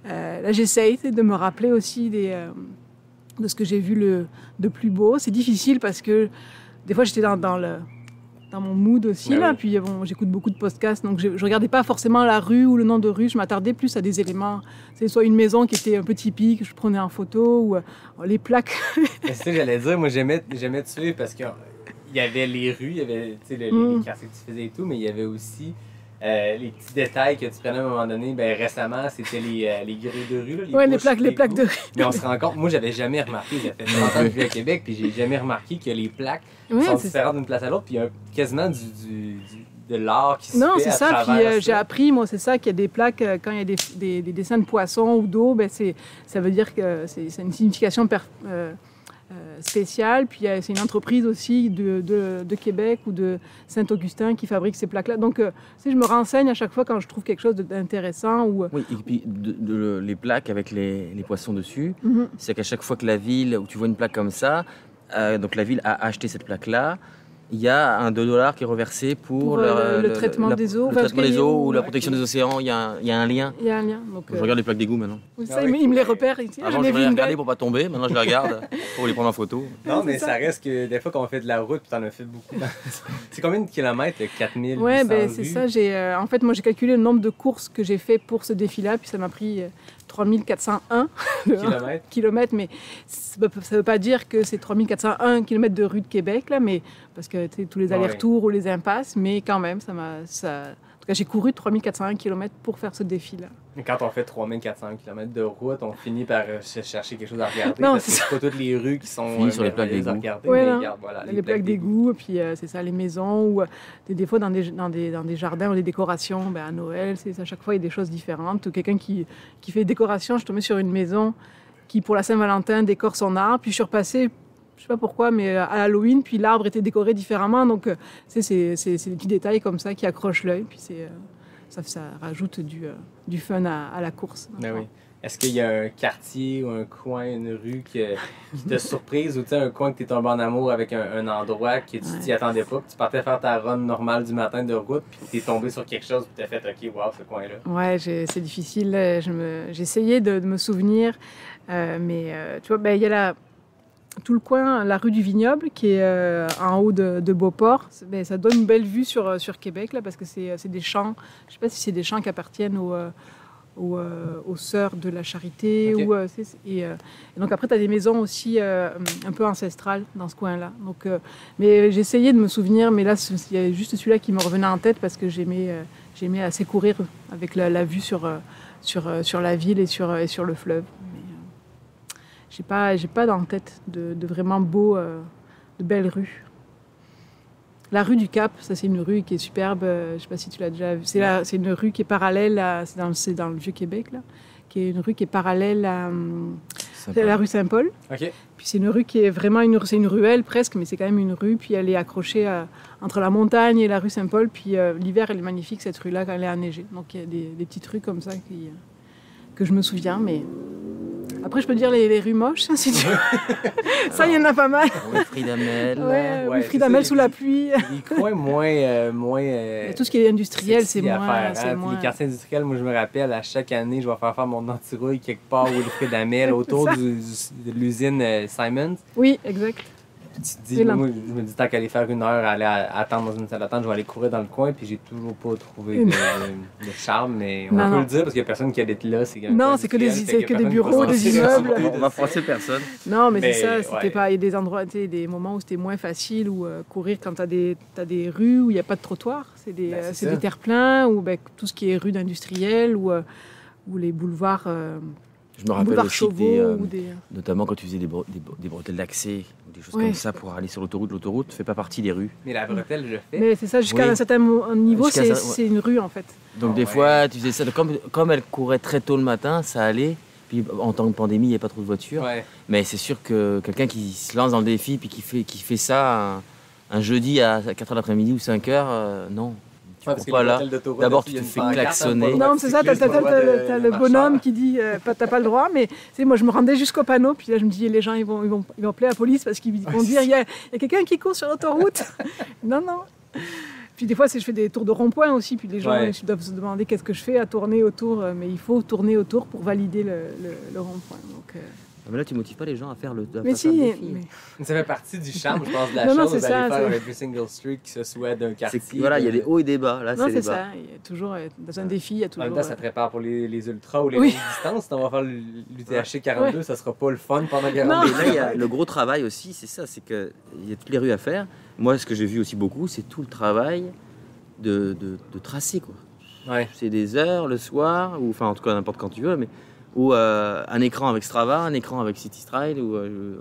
là, j'essaye de me rappeler aussi de ce que j'ai vu de plus beau. C'est difficile parce que des fois, j'étais dans mon mood aussi. Là. Oui. Puis j'écoute beaucoup de podcasts, donc je regardais pas forcément la rue ou le nom de rue. Je m'attardais plus à des éléments. C'est soit une maison qui était un peu typique, que je prenais en photo, ou les plaques. C'est ça que j'allais dire. Moi, j'aimais te suivre parce qu'il y avait les rues, il y avait les quartiers que tu faisais et tout, mais il y avait aussi... les petits détails que tu prenais à un moment donné, ben récemment, c'était les grilles de rue. Là, Ouais, bouches, les plaques de rue. Mais on se rend compte, moi, j'avais jamais remarqué, j'ai fait 30 ans que je vis à Québec, puis j'ai jamais remarqué que les plaques sont différentes d'une place à l'autre, puis il y a quasiment de l'art qui se fait. Non, c'est ça. Puis ça. j'ai appris, moi, c'est ça, qu'il y a des plaques, quand il y a des dessins de poissons ou d'eau, ben ça veut dire que c'est une signification spéciale. Puis c'est une entreprise aussi de Québec ou de Saint-Augustin qui fabrique ces plaques-là. Donc, je me renseigne à chaque fois quand je trouve quelque chose d'intéressant. Oui, et puis les plaques avec les poissons dessus, c'est qu'à chaque fois que la ville, où tu vois une plaque comme ça, donc la ville a acheté cette plaque-là, il y a un $2 qui est reversé pour le traitement des eaux. Le traitement des eaux ou la protection des océans, il y a un lien. Il y a un lien. Donc, je regarde les plaques d'égout maintenant. Oui, ça, il me les repère ici. Avant, je les regardais pour pas tomber, maintenant je les regarde pour les prendre en photo. Non, mais ça reste que des fois qu'on fait de la route, puis t'en as fait beaucoup. C'est combien de kilomètres, 4000? Ouais, ben c'est ça. En fait, moi j'ai calculé le nombre de courses que j'ai fait pour ce défi-là, puis ça m'a pris 3401 kilomètres, mais ça ne veut pas dire que c'est 3401 kilomètres de rue de Québec, là, mais parce que tous les allers-retours ou les impasses, mais quand même, en tout cas, j'ai couru 3401 km pour faire ce défi-là. Et quand on fait 3401 km de route, on finit par chercher quelque chose à regarder. Non, parce que c'est pas toutes les rues qui sont sur les plaques d'égout. Les plaques d'égout, puis c'est ça, les maisons, ou des fois dans des jardins ou des décorations, à Noël, à chaque fois il y a des choses différentes. Quelqu'un qui fait décoration, je suis tombée sur une maison qui, pour la Saint-Valentin, décore son arbre, puis je suis repassée, je sais pas pourquoi, mais à Halloween, puis l'arbre était décoré différemment. Donc, c'est des petits détails comme ça qui accrochent l'œil, puis ça rajoute du fun à la course. Ben oui. Est-ce qu'il y a un quartier ou un coin, une rue qui t'a surprise ou un coin que tu es tombé en amour avec un endroit que tu t'y attendais pas, que tu partais faire ta run normale du matin de route, puis tu es tombé sur quelque chose, puis tu as fait « OK, wow, ce coin-là ». Ouais, c'est difficile. J'ai essayé de me souvenir, mais tu vois, il y a tout le coin, la rue du Vignoble, qui est en haut de Beauport. Ça donne une belle vue sur Québec, là, parce que c'est des champs. Je ne sais pas si c'est des champs qui appartiennent aux Sœurs de la Charité. Okay. Et donc après, tu as des maisons aussi un peu ancestrales dans ce coin-là. Donc, mais j'ai essayé de me souvenir, mais là, il y a juste celui-là qui me revenait en tête parce que j'aimais assez courir avec la vue sur la ville et sur le fleuve. J'ai pas dans la tête de vraiment beaux, de belles rues. La rue du Cap, ça c'est une rue qui est superbe. Je sais pas si tu l'as déjà vue. C'est une rue qui est parallèle c'est dans le Vieux-Québec là, qui est une rue qui est parallèle à la rue Saint-Paul. Okay. Puis c'est une rue qui est vraiment c'est une ruelle presque, mais c'est quand même une rue. Puis elle est accrochée entre la montagne et la rue Saint-Paul. Puis l'hiver elle est magnifique cette rue-là quand elle est enneigée. Donc il y a des petites rues comme ça que je me souviens, mais. Après, je peux dire les rues moches, hein, si tu veux. Ça, il y en a pas mal. Wilfrid Hamel. Wilfrid Hamel sous la pluie. Les coins moins tout ce qui est industriel, c'est moins. Les quartiers industriels, moi, je me rappelle, à chaque année, je vais faire mon anti-rouille quelque part au Wilfrid Hamel, autour de l'usine Simons. Oui, exact. Tu te dis, moi, je me dis, tant qu'aller faire 1 heure, aller attendre dans une salle d'attente, je vais aller courir dans le coin, puis j'ai toujours pas trouvé de charme, mais on peut le dire parce qu'il y a personne qui habite là. Non, c'est que des bureaux, des immeubles. On va froisser personne. Non, mais c'est ça, il y a des endroits, des moments où c'était moins facile, ou courir quand t'as des rues où il n'y a pas de trottoir, c'est des terre-pleins, ou tout ce qui est rue d'industriel, ou les boulevards. Je me rappelle aussi notamment quand tu faisais des bretelles d'accès ou des choses comme ça pour aller sur l'autoroute. L'autoroute ne fait pas partie des rues. Mais la bretelle, je fais. Mais c'est ça, jusqu'à un certain niveau, c'est une rue en fait. Donc des fois, tu faisais ça. Comme elle courait très tôt le matin, ça allait. Puis en temps de pandémie, il n'y a pas trop de voitures. Ouais. Mais c'est sûr que quelqu'un qui se lance dans le défi puis qui fait ça un jeudi à 4h de l'après-midi ou 5h, non. Tu cours pas là. D'abord, tu te fais klaxonner. Non, c'est ça, t'as le bonhomme qui dit t'as pas le droit. Mais moi, je me rendais jusqu'au panneau. Puis là, je me dis, les gens, ils vont appeler la police parce qu'ils vont dire, il y a quelqu'un qui court sur l'autoroute. Non. Puis des fois, je fais des tours de rond-point aussi. Puis les gens doivent se demander qu'est-ce que je fais à tourner autour. Mais il faut tourner autour pour valider le rond-point. Donc, mais là, tu motives pas les gens à faire le mais si, mais... Ça fait partie du charme, je pense, de la chose d'aller faire every single street, que ce soit d'un quartier. Voilà, il y a des hauts et des bas. Là, c'est ça. Il y a toujours, dans un défi, il y a toujours... En même temps, ça te prépare pour les ultras ou les longues distances. Si on va faire l'UTHC 42, ça sera pas le fun pendant 42. Non, mais là, il y a le gros travail aussi, c'est ça, c'est qu'il y a toutes les rues à faire. Moi, ce que j'ai vu aussi beaucoup, c'est tout le travail de tracer, quoi. Ouais. C'est des heures le soir, ou enfin en tout cas n'importe quand tu veux, mais ou un écran avec Strava, un écran avec CityStride, ou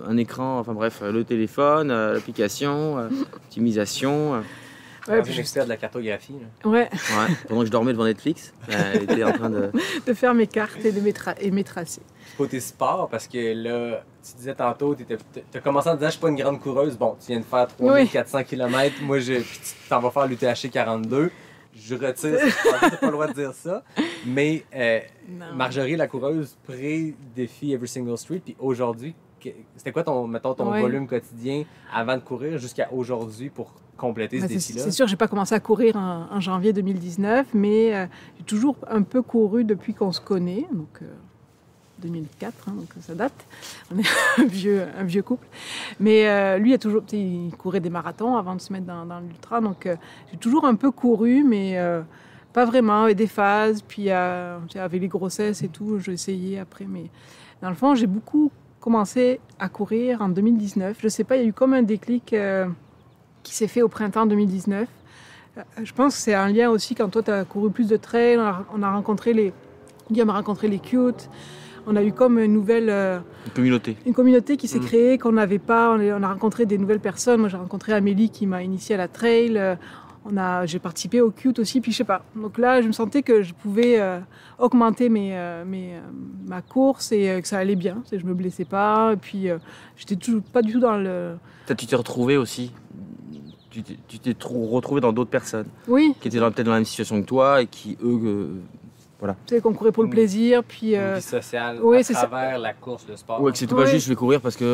un écran, enfin bref, le téléphone, l'application, optimisation. Ouais, puis j'expert de la cartographie. Là. Ouais. Pendant que je dormais devant Netflix, elle était en train de faire mes cartes et mes tracés. Côté sport, parce que là, tu disais tantôt, tu as commencé en disant je suis pas une grande coureuse. Bon, tu viens de faire 3400 km. Moi, puis tu t'en vas faire l'UTHC 42. Je retire, t'as pas le droit de dire ça. Mais Marjorie, la coureuse, pré-défi Every Single Street, puis aujourd'hui, c'était quoi ton volume quotidien avant de courir jusqu'à aujourd'hui pour compléter ce défi-là? C'est sûr, j'ai pas commencé à courir en janvier 2019, mais j'ai toujours un peu couru depuis qu'on se connaît, donc 2004, hein, donc ça date. On est un vieux couple. Mais lui, il courait des marathons avant de se mettre dans l'ultra, donc j'ai toujours un peu couru, mais pas vraiment, avec des phases, puis avec les grossesses et tout, j'ai essayé après, mais dans le fond, j'ai beaucoup commencé à courir en 2019. Je sais pas, il y a eu comme un déclic qui s'est fait au printemps 2019. Je pense que c'est un lien aussi quand toi, tu as couru plus de trail, on a rencontré Guillaume a rencontré les Cute. On a eu comme une nouvelle... Une communauté qui s'est créée, qu'on n'avait pas. On a rencontré des nouvelles personnes. Moi, j'ai rencontré Amélie qui m'a initiée à la trail. J'ai participé au Cute aussi, puis je sais pas. Donc là, je me sentais que je pouvais augmenter ma course et que ça allait bien. Je me blessais pas. Et puis, j'étais toujours pas du tout dans le... Tu t'es retrouvé aussi. Tu t'es retrouvé dans d'autres personnes. Oui. Qui étaient peut-être dans la même situation que toi et qui, eux... Voilà. Tu sais, qu'on courait pour le plaisir, puis... Une vie sociale à travers la course, le sport. Ouais, que c'était pas juste je vais courir parce qu'il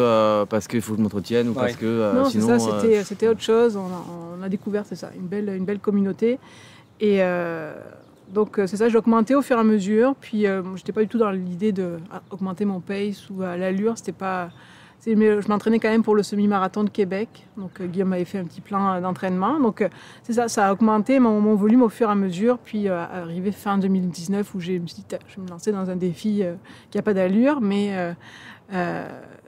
faut que je m'entretienne ou parce que non, sinon... c'est ça, c'était autre chose. On a découvert, c'est ça, une belle communauté. Et donc, c'est ça, j'ai augmenté au fur et à mesure. Puis, j'étais pas du tout dans l'idée d'augmenter mon pace ou à l'allure. C'était pas... Mais je m'entraînais quand même pour le semi-marathon de Québec. Donc, Guillaume m'avait fait un petit plan d'entraînement. Donc, c'est ça, ça a augmenté mon volume au fur et à mesure. Puis, arrivé fin 2019, où je me suis dit, je vais me lancer dans un défi qui n'a pas d'allure. Mais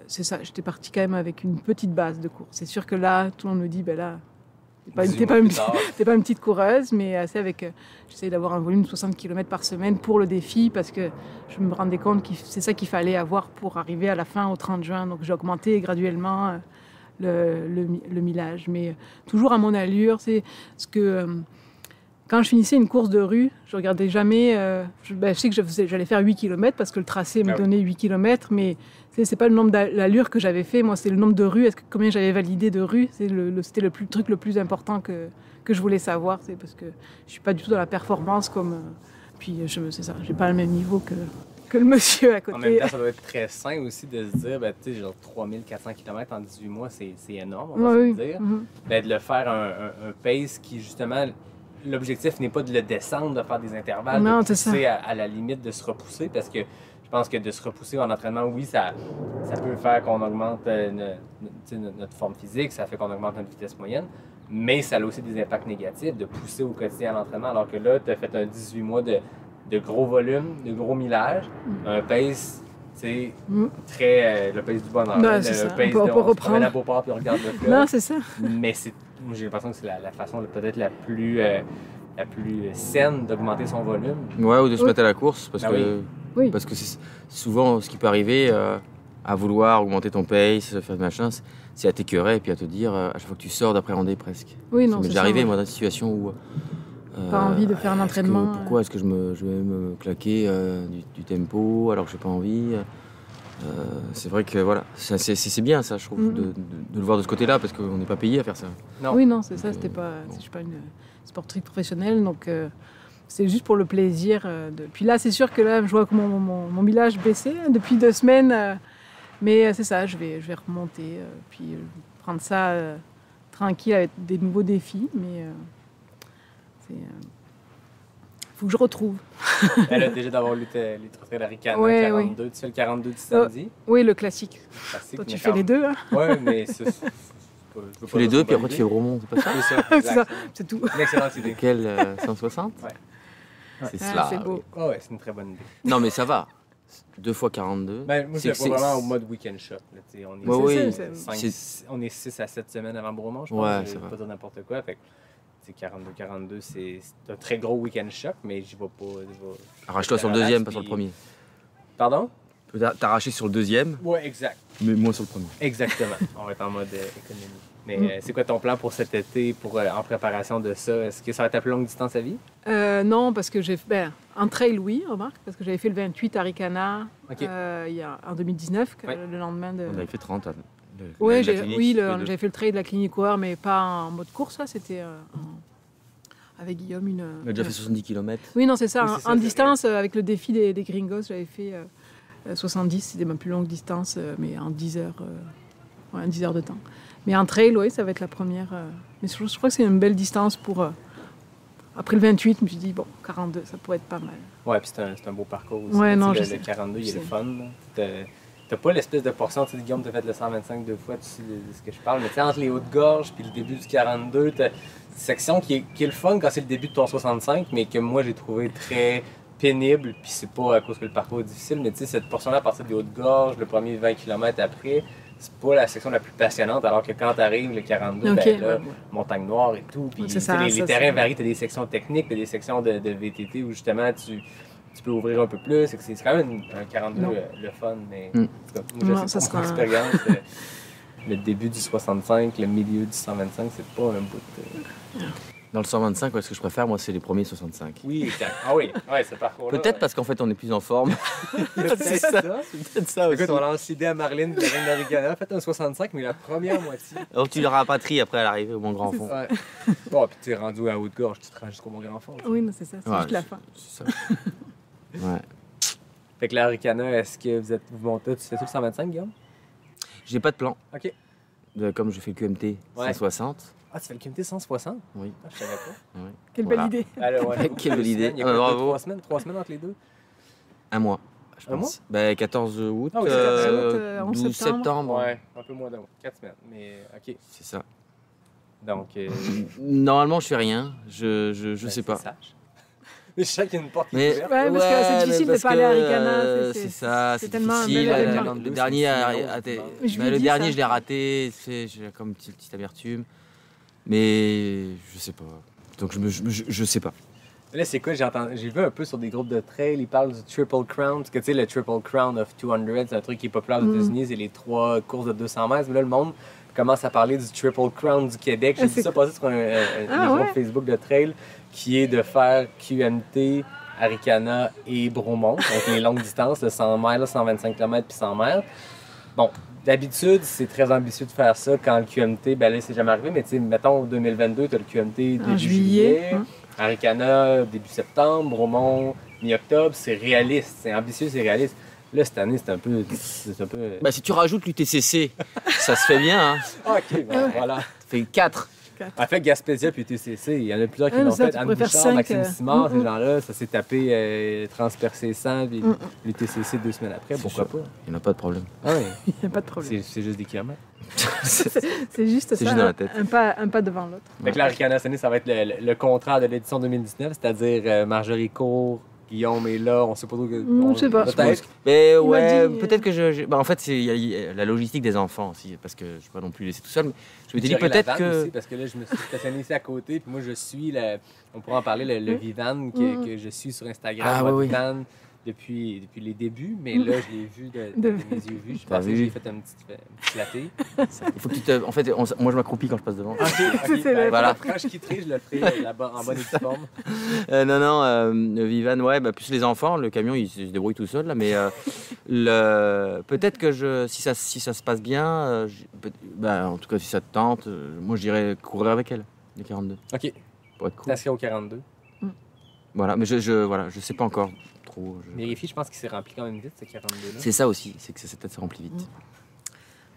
c'est ça, j'étais partie quand même avec une petite base de course. C'est sûr que là, tout le monde me dit, ben là, t'es pas une petite coureuse, mais j'essaie d'avoir un volume de 60 km par semaine pour le défi, parce que je me rendais compte que c'est ça qu'il fallait avoir pour arriver à la fin, au 30 juin. Donc j'ai augmenté graduellement le millage, mais toujours à mon allure. C'est ce que... Quand je finissais une course de rue, je regardais jamais... je sais que j'allais faire 8 km parce que le tracé me donnait 8 km, mais c'est pas le nombre d'allures que j'avais fait. Moi, c'est le nombre de rues, combien j'avais validé de rues. C'était le truc le plus important que je voulais savoir. C'est parce que je suis pas du tout dans la performance comme... puis c'est ça, j'ai pas le même niveau que le monsieur à côté. En même temps, ça doit être très sain aussi de se dire, tu sais, genre 3400 km en 18 mois, c'est énorme, on va se dire. Mm-hmm. De le faire un pace qui, justement... L'objectif n'est pas de le descendre, de faire des intervalles, de pousser à la limite de se repousser, parce que je pense que de se repousser en entraînement, oui, ça peut faire qu'on augmente notre forme physique, ça fait qu'on augmente notre vitesse moyenne, mais ça a aussi des impacts négatifs de pousser au quotidien à l'entraînement, alors que là, tu as fait un 18 mois de gros volume, de gros millage, un pace... C'est très le pace du bonheur. Ben, c'est ça. On peut reprendre. La beau-part puis on regarde le fleuve. Non, c'est ça. Mais j'ai l'impression que c'est la façon peut-être la plus saine d'augmenter son volume. Ouais, ou de se mettre à la course. Parce que c'est souvent ce qui peut arriver à vouloir augmenter ton pace, faire des machins, c'est à t'écœurer et puis à te dire à chaque fois que tu sors d'appréhender presque. Oui, non, c'est déjà arrivé, moi, dans une situation où... pas envie de faire un entraînement. Pourquoi est-ce que je vais me claquer du tempo alors que j'ai pas envie c'est vrai que voilà, c'est bien ça, je trouve, de le voir de ce côté-là, parce qu'on n'est pas payé à faire ça. Non. Oui, non, c'est ça, je suis pas une sportrice professionnelle, donc c'est juste pour le plaisir. Puis là, c'est sûr que là, je vois que mon millage baissait depuis 2 semaines, mais c'est ça, je vais remonter, puis prendre ça tranquille avec des nouveaux défis, mais... faut que je retrouve. Elle a déjà d'avoir lu les trophées de la Ricana 42. Oui. Tu fais le 42 du samedi. Oui, le classique. Toi, tu fais les deux. Hein? Oui, mais tu fais les deux, puis après tu fais le Bromont, c'est pas ça? C'est ça, c'est tout. Une excellente idée. Quel 160? Ouais. C'est cela. C'est beau. Oui. Ouais, c'est une très bonne idée. Non, mais ça va. 2 fois 42. Ben, moi, c'est vraiment au mode week-end shot. Là, on est 6 à 7 semaines avant Bromont, je pense. Ouais, je ne vais pas dire n'importe quoi. Fait 42, c'est un très gros week-end choc, mais j'y vais pas. Arrache-toi sur le deuxième, pas sur le premier. Pardon? T'arracher sur le deuxième, Ouais, exact. mais moins sur le premier. Exactement. On va être en mode économie. Mais c'est quoi ton plan pour cet été, en préparation de ça? Est-ce que ça va être ta plus longue distance à vie? Non, parce que en trail, oui, remarque, parce que j'avais fait le 28 à Ricana en 2019, le lendemain de... On avait fait 30. Oui, j'avais fait le trail de la clinique Coureur, mais pas en mode course, là, c'était avec Guillaume. On a déjà fait 70 km. Oui, non, c'est ça. Oui, c'est ça, En c'est distance, avec le défi des Gringos, j'avais fait 70, c'était ma plus longue distance, mais en 10 heures, 10 heures de temps. Mais en trail, oui, ça va être la première. Mais je crois que c'est une belle distance pour... Après le 28, je me suis dit, bon, 42, ça pourrait être pas mal. Ouais, puis c'est un beau parcours aussi. Ouais, non, le je sais. 42, il est le fun. T'as pas l'espèce de portion, tu sais, Guillaume, t'as fait le 125 deux fois, tu sais de ce que je parle, mais tu sais, entre les hautes-gorges puis le début du 42, t'as une section qui est le fun quand c'est le début de ton 65, mais que moi j'ai trouvé très pénible, puis c'est pas à cause que le parcours est difficile, mais tu sais, cette portion-là à partir des hautes-gorges, le premier 20 km après, c'est pas la section la plus passionnante, alors que quand t'arrives le 42, montagne noire et tout, puis les terrains varient, t'as des sections techniques, t'as des sections de VTT où justement tu peux ouvrir un peu plus, c'est quand même un 42 le fun, mais moi je sais pas mon expérience, le début du 65, le milieu du 125, c'est pas un bout de... Dans le 125, ce que je préfère, moi, c'est les premiers 65. Oui, exact. Ah oui, ouais, ce parcours-là. Peut-être parce qu'en fait, on est plus en forme. c'est ça. C'est peut-être ça aussi. Écoute, on lance l'idée à Marlène de la Reine d'Aricana. Faites un 65, mais la première moitié. Alors, tu le rapatries après à l'arrivée au Mont Grand Fond. Ouais. Bon, puis tu es rendu à Haute-Gorge, tu te rends jusqu'au Mont Grand Fond. Oui, non, c'est ça, c'est juste la fin. C'est ça. Ouais. Fait que l'Aricana, est-ce que vous montez, tu fais tout le 125, Guillaume? J'ai pas de plan. OK. Comme je fais le QMT 160. Ah, tu fais le QMT 160? Oui. Ah, je savais pas. Ouais. Quelle belle idée. Alors, Quelle belle idée. Il y a Bravo. 3 semaines entre les deux? Un mois, je pense. Un mois? Ben, 14 août, Ah oui, 14 août, 12 septembre. Ouais, un peu moins d'un mois. 4 semaines, mais OK. C'est ça. Donc... Normalement, je fais rien. Je sais pas. Sage. Mais je sais qu'il y a une porte qui Mais, est ouverte. Ouais, parce que c'est difficile de pas aller à Ricana. C'est ça, c'est tellement un difficile. bel événement. Le dernier, je l'ai raté. J'ai comme une petite amertume. Mais je sais pas. Donc je sais pas. Là, c'est quoi? J'ai vu un peu sur des groupes de trail, ils parlent du Triple Crown. Parce que tu sais, le Triple Crown of 200, c'est un truc qui est populaire aux États-Unis, c'est les 3 courses de 200 mètres. Mais là, le monde commence à parler du Triple Crown du Québec. J'ai vu ça passer sur un groupe Facebook de trail qui est de faire QMT, Aricana et Bromont, donc les longues distances, de 100 miles, 125 km puis 100 miles. Bon, d'habitude, c'est très ambitieux de faire ça quand le QMT, ben là, c'est jamais arrivé, mais tu sais, mettons, 2022, tu as le QMT début juillet, Aricana début septembre, Bromont mi-octobre, c'est réaliste, c'est ambitieux, c'est réaliste. Là, cette année, c'est un peu... Bah, si tu rajoutes l'UTCC, ça se fait bien. Hein. OK, bon, voilà. Ça fait 4. En fait, Gaspésia puis UTCC, il y en a plusieurs qui l'ont fait. Anne Bouchard, Maxime Simard, ces gens-là, ça s'est tapé transpercé 100, puis l'UTCC 2 semaines après, pourquoi pas? Il n'y en a pas de problème. Ah oui. Il n'y a pas de problème. C'est juste des kilomètres. C'est juste ça, dans la tête. un pas devant l'autre. Fait que l'Aricana cette année, ça va être le contrat de l'édition 2019, c'est-à-dire Marjorie Court, Guillaume est là, on sait pas trop que... Je sais pas. Peut-être. Mais ouais, peut-être que bah, en fait, il y a la logistique des enfants aussi, parce que je ne vais pas non plus laisser tout seul. Mais je m'étais dit peut-être que... Aussi, parce que là, je me suis stationné ici à côté, puis moi, je suis, on pourra en parler, le Vivan que je suis sur Instagram. Ah, oui, Vivan, depuis les débuts, mais là, je l'ai vu de mes yeux vus. Je pensais que j'ai fait un petit laté. Il faut que tu te... En fait, moi, je m'accroupis quand je passe devant. Voilà. Quand je quitterai, je le ferai là-bas en bonne forme. Non, Vivan, ouais, bah, plus les enfants, le camion, il se débrouille tout seul, là, mais peut-être que si ça se passe bien, en tout cas, si ça te tente, moi, je dirais courir avec elle, les 42. OK. Pour être cool. Ça serait au 42. Voilà, mais je sais pas encore trop. Vérifie, je pense qu'il s'est rempli quand même vite, ce 42-là. C'est ça aussi, c'est que ça peut-être se remplit vite.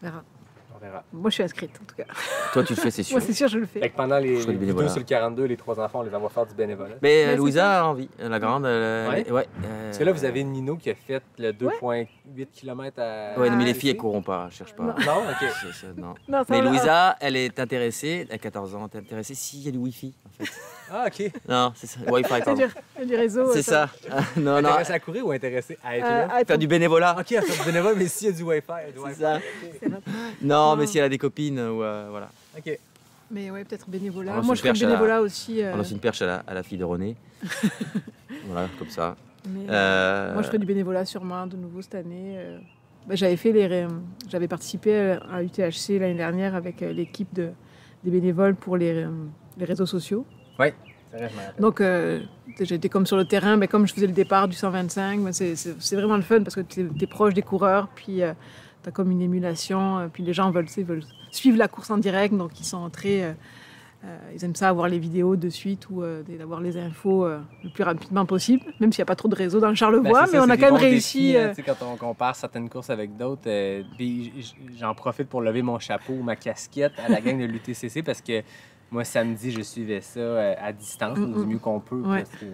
On verra. On verra. Moi, je suis inscrite, en tout cas. Toi, tu le fais, c'est sûr. Moi, c'est sûr, je le fais. Fait que pendant les du 2 bénévolat. sur le 42, les 3 enfants, on les envoie faire du bénévolat. Mais Louisa a envie, la grande. Ouais. Parce que là, vous avez Nino qui a fait le 2,8 km à... Ouais, non, mais les filles, elles courront pas, je cherche pas. Non, OK. Non. Non, ça Mais va. Louisa, elle est intéressée, à 14 ans, elle est intéressée s'il y a du Wi-Fi, en fait. Ah, OK. Non, c'est ça, Wi-Fi, pardon. Du réseau. C'est ça. Non, Intéressé à courir ou intéressé à être là? faire du bénévolat. OK, à faire du bénévolat, mais s'il y a du Wi-Fi. C'est ça. Non, mais si elle a des copines, ou voilà. OK. Mais ouais, peut-être bénévolat. On lance Moi, une je ferais perche bénévolat aussi. On lance une perche à la fille de René. Voilà, comme ça. Mais, moi, je ferais du bénévolat sûrement de nouveau cette année. J'avais participé à UTHC l'année dernière avec l'équipe des bénévoles pour les réseaux sociaux. Oui, c'est vrai, je m'en rappelle. Donc, j'étais comme sur le terrain, mais comme je faisais le départ du 125, c'est vraiment le fun parce que tu es proche des coureurs, puis tu as comme une émulation, puis les gens veulent suivre la course en direct, donc ils sont très... ils aiment ça avoir les vidéos de suite ou d'avoir les infos le plus rapidement possible, même s'il n'y a pas trop de réseau dans le Charlevoix, mais on a quand même réussi... Quand on compare certaines courses avec d'autres, j'en profite pour lever mon chapeau ou ma casquette à la gang de l'UTCC parce que moi, samedi, je suivais ça à distance, du mieux qu'on peut. Ouais. Parce que,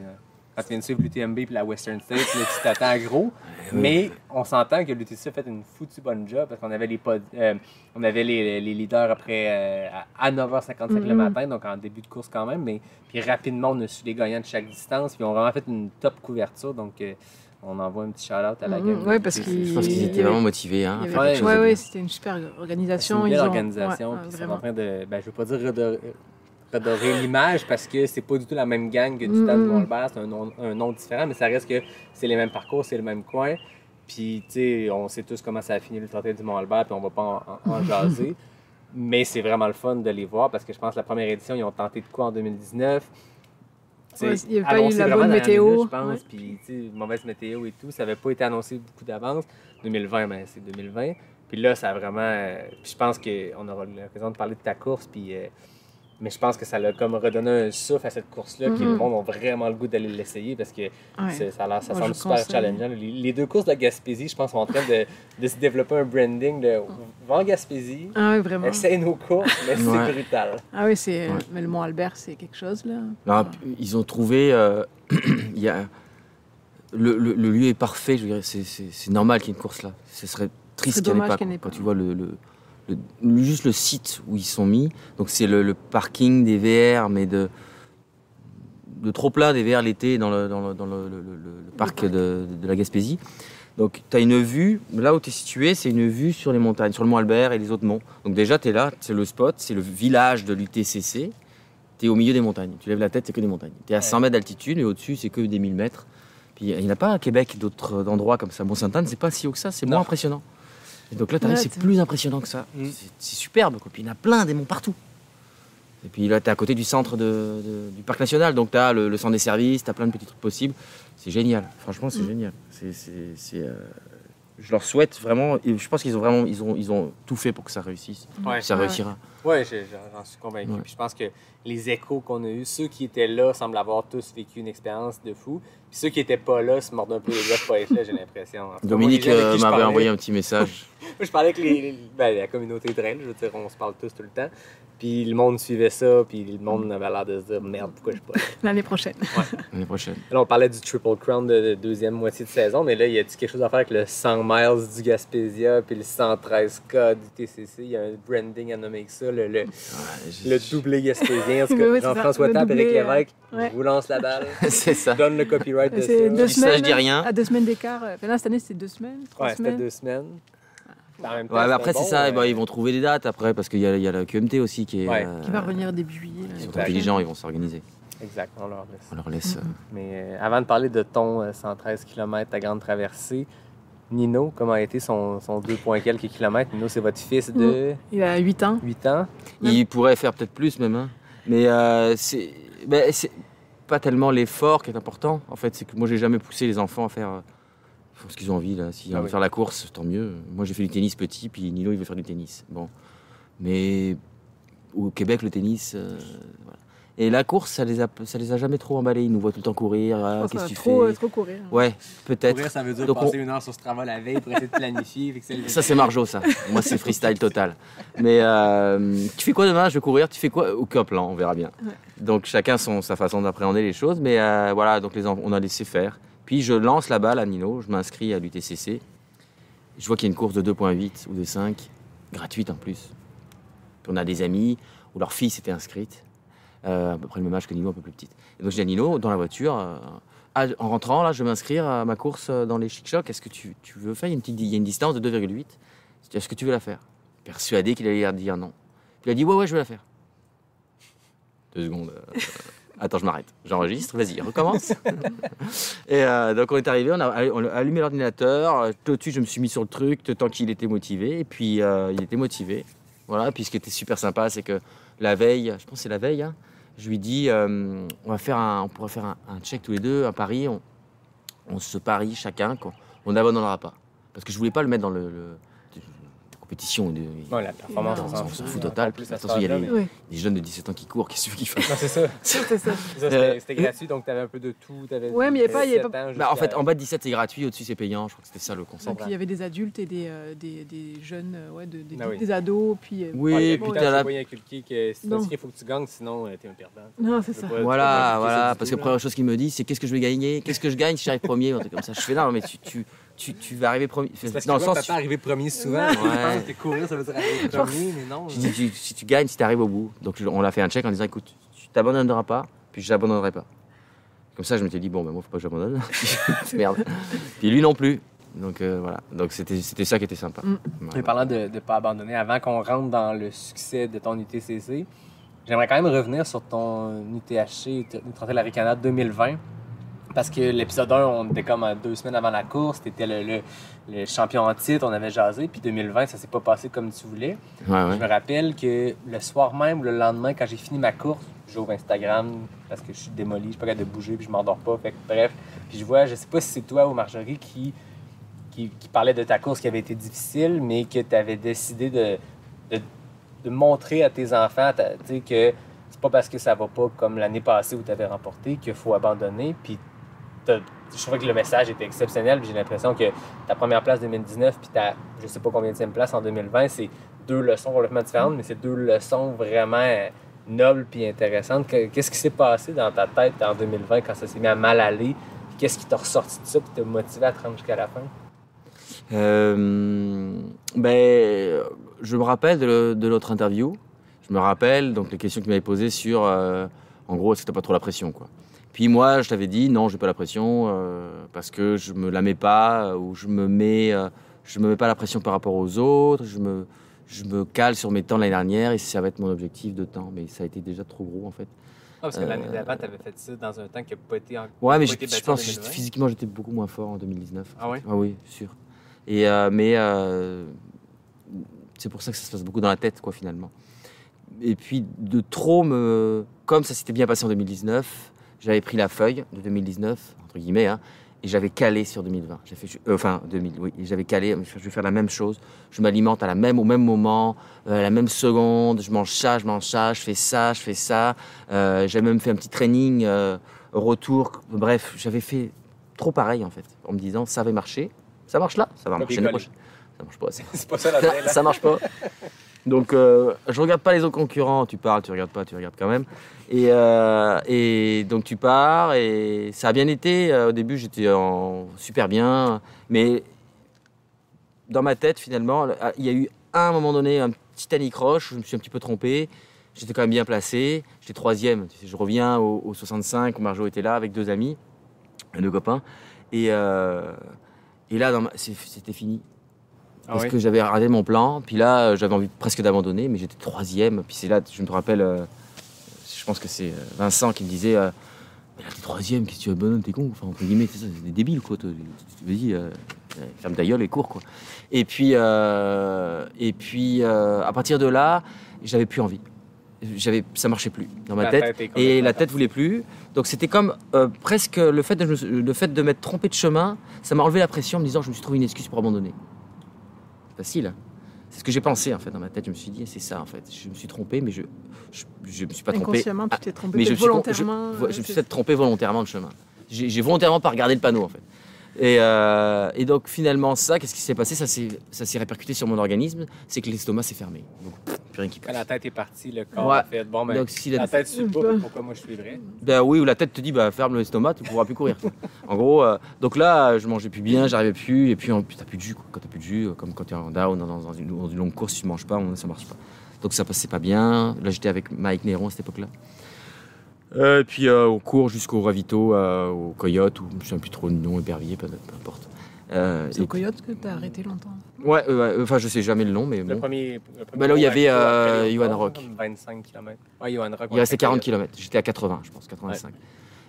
quand tu viens de suivre l'UTMB et la Western States, là, tu t'attends à gros. Mais on s'entend que l'UTCC a fait une foutue bonne job parce qu'on avait on avait les leaders après à 9h55 le matin, donc en début de course quand même. Mais puis rapidement, on a su les gagnants de chaque distance. Puis on a vraiment fait une top couverture. Donc on envoie un petit shout-out à la gang. Oui, parce Je pense qu'ils étaient vraiment motivés. Hein, Oui, c'était une super organisation. C'est une belle organisation. Puis c'est en train de, je veux pas dire redorer l'image parce que c'est pas du tout la même gang que du Stade du Mont-Albert, c'est un nom différent, mais ça reste que c'est les mêmes parcours, c'est le même coin. Puis, tu sais, on sait tous comment ça a fini le Trottoir du Mont-Albert, puis on va pas en jaser. Mais c'est vraiment le fun de les voir parce que je pense que la première édition, ils ont tenté de quoi en 2019. Il n'y avait pas eu la bonne météo. Minute, je pense, puis, tu sais, mauvaise météo et tout, ça n'avait pas été annoncé beaucoup d'avance. 2020, ben, c'est 2020. Puis là, ça a vraiment. Puis je pense qu'on aura l'occasion de parler de ta course, puis. Mais je pense que ça l'a comme redonné un souffle à cette course-là, que le monde a vraiment le goût d'aller l'essayer parce que ça semble super challengeant. Les deux courses de Gaspésie, je pense, sont en train de se développer un branding de « Va en Gaspésie, essaye nos courses, mais c'est brutal ». Ah oui, mais le Mont-Albert, c'est quelque chose, là. Non, ils ont trouvé... le lieu est parfait, je veux dire, c'est normal qu'il y ait une course là. Ce serait triste qu'il n'y en ait pas. Quand tu vois juste le site où ils sont mis, donc c'est le parking des VR, mais de trop plat des VR l'été dans le parc de la Gaspésie. Donc tu as une vue, là où tu es situé, c'est une vue sur les montagnes, sur le Mont Albert et les autres monts. Donc déjà tu es là, c'est le spot, c'est le village de l'UTCC, tu es au milieu des montagnes, tu lèves la tête, c'est que des montagnes. Tu es à 100 mètres d'altitude et au-dessus c'est que des 1000 mètres. Puis il n'y en a pas à Québec d'autres endroits comme ça. Mont-Sainte-Anne, c'est pas si haut que ça, c'est moins impressionnant. Et donc là, c'est plus impressionnant que ça. C'est superbe, quoi. Puis il y en a plein des monts partout. Et puis là, tu es à côté du centre du parc national, donc tu as le centre des services, tu as plein de petits trucs possibles. C'est génial, franchement, c'est génial. Je leur souhaite vraiment, et je pense qu'ils ont tout fait pour que ça réussisse. Ça réussira. Oui, j'en suis convaincu. Puis je pense que les échos qu'on a eus, ceux qui étaient là semblent avoir tous vécu une expérience de fou. Puis ceux qui n'étaient pas là se mordent un peu les doigts de pas être là, j'ai l'impression. Dominique m'avait envoyé un petit message. Moi, je parlais avec la communauté de Rennes, je veux dire, on se parle tous tout le temps. Puis le monde suivait ça, puis le monde avait l'air de se dire « Merde, pourquoi je suis pas là? » L'année prochaine. L'année prochaine. Là, on parlait du Triple Crown de deuxième moitié de saison, mais là, y a-t-il quelque chose à faire avec le 100 miles du Gaspésia, puis le 113K du TCC? Il y a un branding à nommer que ça, le doublé gaspésien. Jean-François Tapp, Éric Lévesque, je vous lance la balle. C'est ça. Donne le copyright de ça. C'est 2 semaines. Je dis rien. À 2 semaines d'écart. Là, cette année, c'était 2 semaines, 3 semaines. C'était 2 semaines. Mais après, c'est ça, ils vont trouver des dates après, parce qu'il y a la QMT aussi qui va revenir début juillet. Ils sont intelligents, ils vont s'organiser. Exact, on leur laisse. On leur laisse. Mais avant de parler de ton 113 km, ta grande traversée, Nino, comment a été son 2 points quelques kilomètres? Nino, c'est votre fils de... Il a 8 ans. 8 ans. Il pourrait faire peut-être plus même, hein. Mais c'est pas tellement l'effort qui est important. En fait, c'est que moi, j'ai jamais poussé les enfants à faire... Ils font ce qu'ils ont envie, là. S'ils veulent faire la course, tant mieux. Moi, j'ai fait du tennis petit, puis Nilo, il veut faire du tennis. Bon. Mais au Québec, le tennis... voilà. Et la course, ça les a jamais trop emballés. Ils nous voient tout le temps courir. Qu'est-ce que tu fais? Trop courir. Ouais, peut-être. Courir, ça veut dire passer 1 heure sur Strava la veille pour essayer de planifier. Ça, c'est Marjo, ça. Moi, c'est freestyle total. Mais tu fais quoi demain? Je vais courir. Tu fais quoi? Aucun plan, on verra bien. Ouais. Donc, chacun sa façon d'appréhender les choses. Mais voilà, donc on a laissé faire. Puis, je lance la balle à Nino. Je m'inscris à l'UTCC. Je vois qu'il y a une course de 2.8 ou de 5, gratuite en plus. Puis, on a des amis où leur fille s'était inscrite. À peu près le même âge que Nino, un peu plus petite. Et donc je dis à Nino, dans la voiture, en rentrant, là, je vais m'inscrire à ma course dans les Chic-Chocs. Est-ce que tu veux faire? Il y a une distance de 2,8. Est-ce que tu veux la faire? Persuadé qu'il allait dire non. Puis il a dit, ouais, je veux la faire. 2 secondes. Attends, je m'arrête. J'enregistre. Vas-y, recommence. Et donc, on est arrivé, on a allumé l'ordinateur. Tout de suite, je me suis mis sur le truc, tant qu'il était motivé. Et puis, il était motivé. Voilà. Puis, ce qui était super sympa, c'est que la veille, je pense que c'est la veille, hein, je lui dis, on pourra faire un check tous les deux, un pari. On se parie chacun qu'on n'abandonnera pas. Parce que je voulais pas le mettre dans la compétition. La performance, on s'en fout total. Attention, il y a des jeunes de 17 ans qui courent, qu'est-ce qu'ils font? Non, c'est ça. C'était gratuit, donc tu avais un peu de tout. Ouais, mais il n'y avait pas. En fait, en bas de 17, c'est gratuit, au-dessus, c'est payant. Je crois que c'était ça le concept. Donc, il y avait des adultes et des jeunes, des ados. Puis, oui, puis tu as inculqué que si il faut que tu gagnes, sinon tu es un perdant. Non, c'est ça. Voilà. Parce que la première chose qu'il me dit, c'est qu'est-ce que je vais gagner? Qu'est-ce que je gagne si j'arrive premier? Un truc comme ça. Je fais non, mais tu vas arriver premier. C'est parce que tu vas pas arriver premier souvent. Je pense que courir, ça veut dire arriver premier, mais non. Je dis, si tu gagnes, si tu arrives au bout. Donc on l'a fait un check en disant, écoute, tu t'abandonneras pas, puis je n'abandonnerai pas. Comme ça, je m'étais dit, bon, ben moi, faut pas que j'abandonne. Merde. Puis lui non plus. Donc voilà. Donc c'était ça qui était sympa. Mais parlant de ne pas abandonner, avant qu'on rentre dans le succès de ton UTCC, j'aimerais quand même revenir sur ton UTHC, Ultra Trail Arikana 2020. Parce que l'épisode 1, on était comme 2 semaines avant la course, tu étais le champion en titre, on avait jasé, puis 2020, ça s'est pas passé comme tu voulais. Ouais. Je me rappelle que le soir même ou le lendemain, quand j'ai fini ma course, j'ouvre Instagram parce que je suis démoli, je suis pas capable de bouger, puis je m'endors pas, fait que, bref. Puis je vois, je sais pas si c'est toi ou Marjorie qui parlait de ta course qui avait été difficile, mais que tu avais décidé de montrer à tes enfants que c'est pas parce que ça va pas comme l'année passée où tu avais remporté qu'il faut abandonner, puis je trouvais que le message était exceptionnel. J'ai l'impression que ta première place 2019 puis ta je sais pas combien de place en 2020, c'est 2 leçons complètement différentes, mais c'est 2 leçons vraiment nobles puis intéressantes. Qu'est-ce qui s'est passé dans ta tête en 2020 quand ça s'est mis à mal aller? Qu'est-ce qui t'a ressorti de ça et t'a motivé à te rendre jusqu'à la fin? Je me rappelle de l'autre interview. Je me rappelle donc les questions que tu m'avais posées sur, en gros, est-ce que t'as pas trop la pression, quoi. Puis moi, je t'avais dit, non, j'ai pas la pression parce que je me la mets pas ou je me mets pas la pression par rapport aux autres. Je me cale sur mes temps de l'année dernière et ça va être mon objectif de temps. Mais ça a été déjà trop gros, en fait. Parce que l'année d'avant, tu avais fait ça dans un temps qui n'a pas été Ouais, mais je pense que physiquement, j'étais beaucoup moins fort en 2019. Ah oui? Ah oui, sûr. Et, c'est pour ça que ça se passe beaucoup dans la tête, quoi, finalement. Et puis, de trop comme ça s'était bien passé en 2019, j'avais pris la feuille de 2019, entre guillemets, hein, et j'avais calé sur 2020. J'avais calé, je vais faire la même chose. Je m'alimente au même moment, à la même seconde, je mange ça, je fais ça. J'avais même fait un petit training, retour. Bref, j'avais fait trop pareil, en fait, en me disant, ça va marcher. Ça marche là, ça va marcher l'année prochaine. Ça marche pas. C'est pas ça la vraie, là. Ça marche pas. Donc, je regarde pas les autres concurrents. Tu parles, tu regardes pas, tu regardes quand même. Et donc, tu pars et ça a bien été. Au début, j'étais super bien. Mais dans ma tête, finalement, il y a eu à un moment donné un petit anicroche. Je me suis un petit peu trompé. J'étais quand même bien placé. J'étais 3e. Je reviens au 65 où Marjo était là avec 2 amis, 2 copains. Et là, c'était fini. Parce que j'avais raté mon plan, puis là j'avais envie presque d'abandonner, mais j'étais 3e. Puis c'est là, je me rappelle, je pense que c'est Vincent qui me disait mais là t'es 3e, qu'est-ce que tu abandonnes, t'es con, enfin entre guillemets, c'est ça, c'est des débiles quoi. Vas-y, ferme ta gueule et cours quoi. Et puis à partir de là, j'avais plus envie. Ça marchait plus dans ma tête et la tête voulait plus. Donc c'était comme presque le fait de m'être trompé de chemin, ça m'a enlevé la pression en me disant je me suis trouvé une excuse pour abandonner. Facile. C'est ce que j'ai pensé en fait dans ma tête. Je me suis dit c'est ça en fait. Je me suis trompé, mais je me suis pas trompé. Inconsciemment, tu t'es trompé. Mais volontairement. Je me suis peut-être trompé volontairement de chemin. J'ai volontairement pas regardé le panneau en fait. Et donc finalement qu'est-ce qui s'est passé? Ça s'est répercuté sur mon organisme. C'est que l'estomac s'est fermé. Donc plus rien qui passe. Quand la tête est partie, le corps a fait bon. Donc, si la tête suit pas, pourquoi moi je suivrais? Ben oui, ou la tête te dit ferme l'estomac, tu pourras plus courir. En gros, donc là je mangeais plus bien, j'arrivais plus, et puis t'as plus de jus. Quand t'as plus de jus, comme quand t'es en down dans une longue course, si tu manges pas, ça marche pas. Donc ça passait pas bien. Là j'étais avec Mike Néron à cette époque-là. Et puis on court jusqu'au ravito, au Coyote, ou je ne sais plus trop le nom, Épervier, peu importe. C'est au Coyote que t'as arrêté longtemps. Ouais, enfin, je sais jamais le nom, mais bon. Le premier Là où il y avait Johan Rock. 25 km. Ouais, Johan Rock. Il restait 40 km. J'étais à 80, je pense, 85.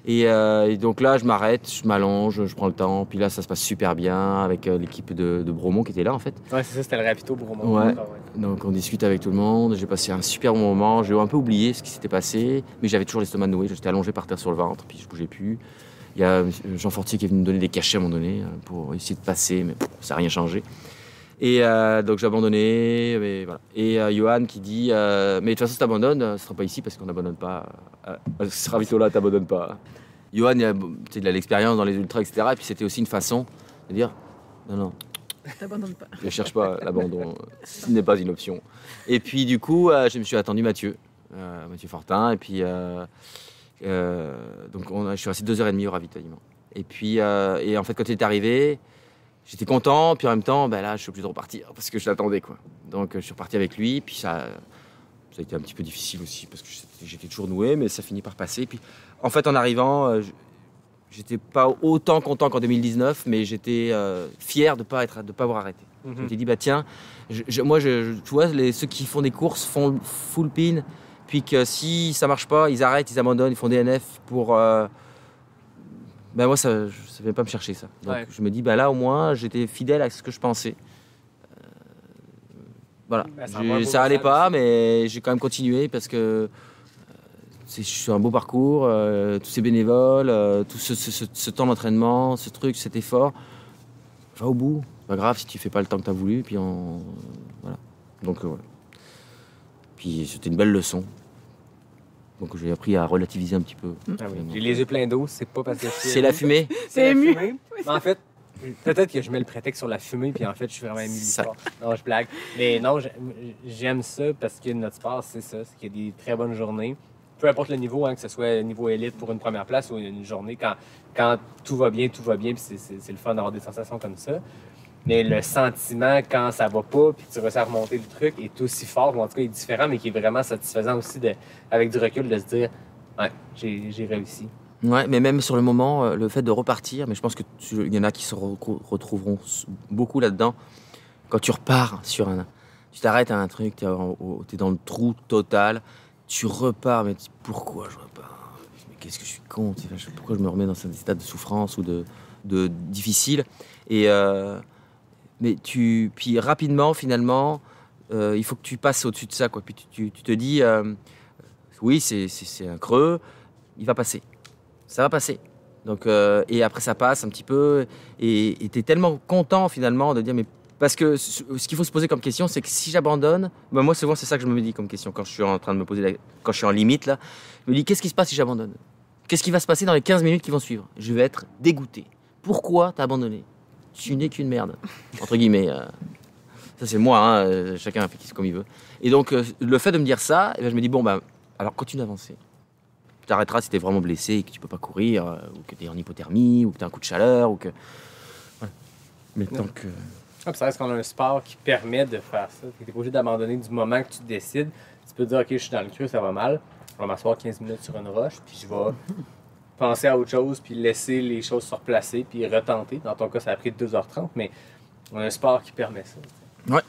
Et donc là, je m'arrête, je m'allonge, je prends le temps. Puis là, ça se passe super bien avec l'équipe de Bromont qui était là, en fait. Ouais, c'est ça, c'était le Ravito Bromont. Ouais. Donc on discute avec tout le monde. J'ai passé un super bon moment. J'ai un peu oublié ce qui s'était passé, mais j'avais toujours l'estomac noué. J'étais allongé par terre sur le ventre, puis je bougeais plus. Il y a Jean Fortier qui est venu me donner des cachets à un moment donné pour essayer de passer, mais ça n'a rien changé. Et donc j'ai abandonné, mais voilà. Et Johan qui dit mais de toute façon si t'abandonnes, ce sera pas ici parce qu'on n'abandonne pas. Ce Ravito-là, t'abandonnes pas. Johan, il a l'expérience dans les ultras, etc. Et puis c'était aussi une façon de dire non, T'abandonnes pas. je cherche pas l'abandon, ce n'est pas une option. Et puis du coup, je me suis attendu Mathieu Fortin, et puis donc je suis resté 2h30 au ravitaillement. Et puis et en fait quand il est arrivé, j'étais content, puis en même temps, là, je suis obligé de repartir parce que je l'attendais, quoi. Donc, je suis reparti avec lui, puis ça a été un petit peu difficile aussi parce que j'étais toujours noué, mais ça finit par passer. Puis, en fait, en arrivant, j'étais pas autant content qu'en 2019, mais j'étais fier de pas avoir arrêté. Je me suis dit, tiens, moi, tu vois, ceux qui font des courses font full pin, puis que si ça marche pas, ils arrêtent, ils abandonnent, ils font DNF pour. Moi, ça ne vient pas me chercher, ça. Donc, je me dis, là, au moins, j'étais fidèle à ce que je pensais. Voilà. Ça allait pas, mais j'ai quand même continué parce que c'est un beau parcours, tous ces bénévoles, tout ce temps d'entraînement, ce truc, cet effort. Va au bout. C'est pas grave si tu fais pas le temps que tu as voulu. Puis voilà. Donc, voilà. Puis c'était une belle leçon. Donc j'ai appris à relativiser un petit peu. J'ai les yeux pleins d'eau, c'est pas parce que c'est la fumée. C'est ému. Mais en fait, peut-être que je mets le prétexte sur la fumée, puis en fait, je suis vraiment ému du sport. Non, je blague. Mais non, j'aime ça parce que notre sport, c'est ça, c'est qu'il y a des très bonnes journées. Peu importe le niveau, que ce soit niveau élite pour une première place ou une journée, quand tout va bien, puis c'est le fun d'avoir des sensations comme ça. Mais le sentiment, quand ça va pas, puis tu réussis à remonter le truc, est aussi fort, ou en tout cas, est différent, mais qui est vraiment satisfaisant aussi, avec du recul, de se dire « Ouais, j'ai réussi ». Ouais, mais même sur le moment, le fait de repartir, mais je pense qu'il y en a qui se retrouveront beaucoup là-dedans. Quand tu repars tu t'arrêtes à un truc, t'es dans le trou total, tu repars, mais pourquoi je repars ? Mais qu'est-ce que je suis con ? Pourquoi je me remets dans cet état de souffrance ou de difficile ? Mais puis rapidement, finalement, il faut que tu passes au-dessus de ça, quoi. Puis tu te dis, oui, c'est un creux, il va passer. Ça va passer. Donc, et après, ça passe un petit peu. Et tu es tellement content, finalement, de dire, mais parce que ce qu'il faut se poser comme question, c'est que si j'abandonne, moi, souvent, c'est ça que je me dis comme question quand je suis en train de me poser, quand je suis en limite, là. Je me dis, qu'est-ce qui se passe si j'abandonne ? Qu'est-ce qui va se passer dans les 15 minutes qui vont suivre ? Je vais être dégoûté. Pourquoi t'as abandonné ? Tu n'es qu'une merde, entre guillemets. Ça, c'est moi, chacun fait comme il veut. Et donc, le fait de me dire ça, je me dis, alors continue d'avancer. Tu t'arrêteras si t'es vraiment blessé et que tu peux pas courir, ou que t'es en hypothermie, ou que t'as un coup de chaleur, ou que... Voilà. Mais tant que... Ça reste qu'on a un sport qui permet de faire ça. Tu n'es pas obligé d'abandonner du moment que tu décides. Tu peux te dire, OK, je suis dans le creux, ça va mal. Je vais m'asseoir 15 minutes sur une roche, puis je vais penser à autre chose, puis laisser les choses se replacer, puis retenter. Dans ton cas, ça a pris 2h30, mais on a un sport qui permet ça. Ouais.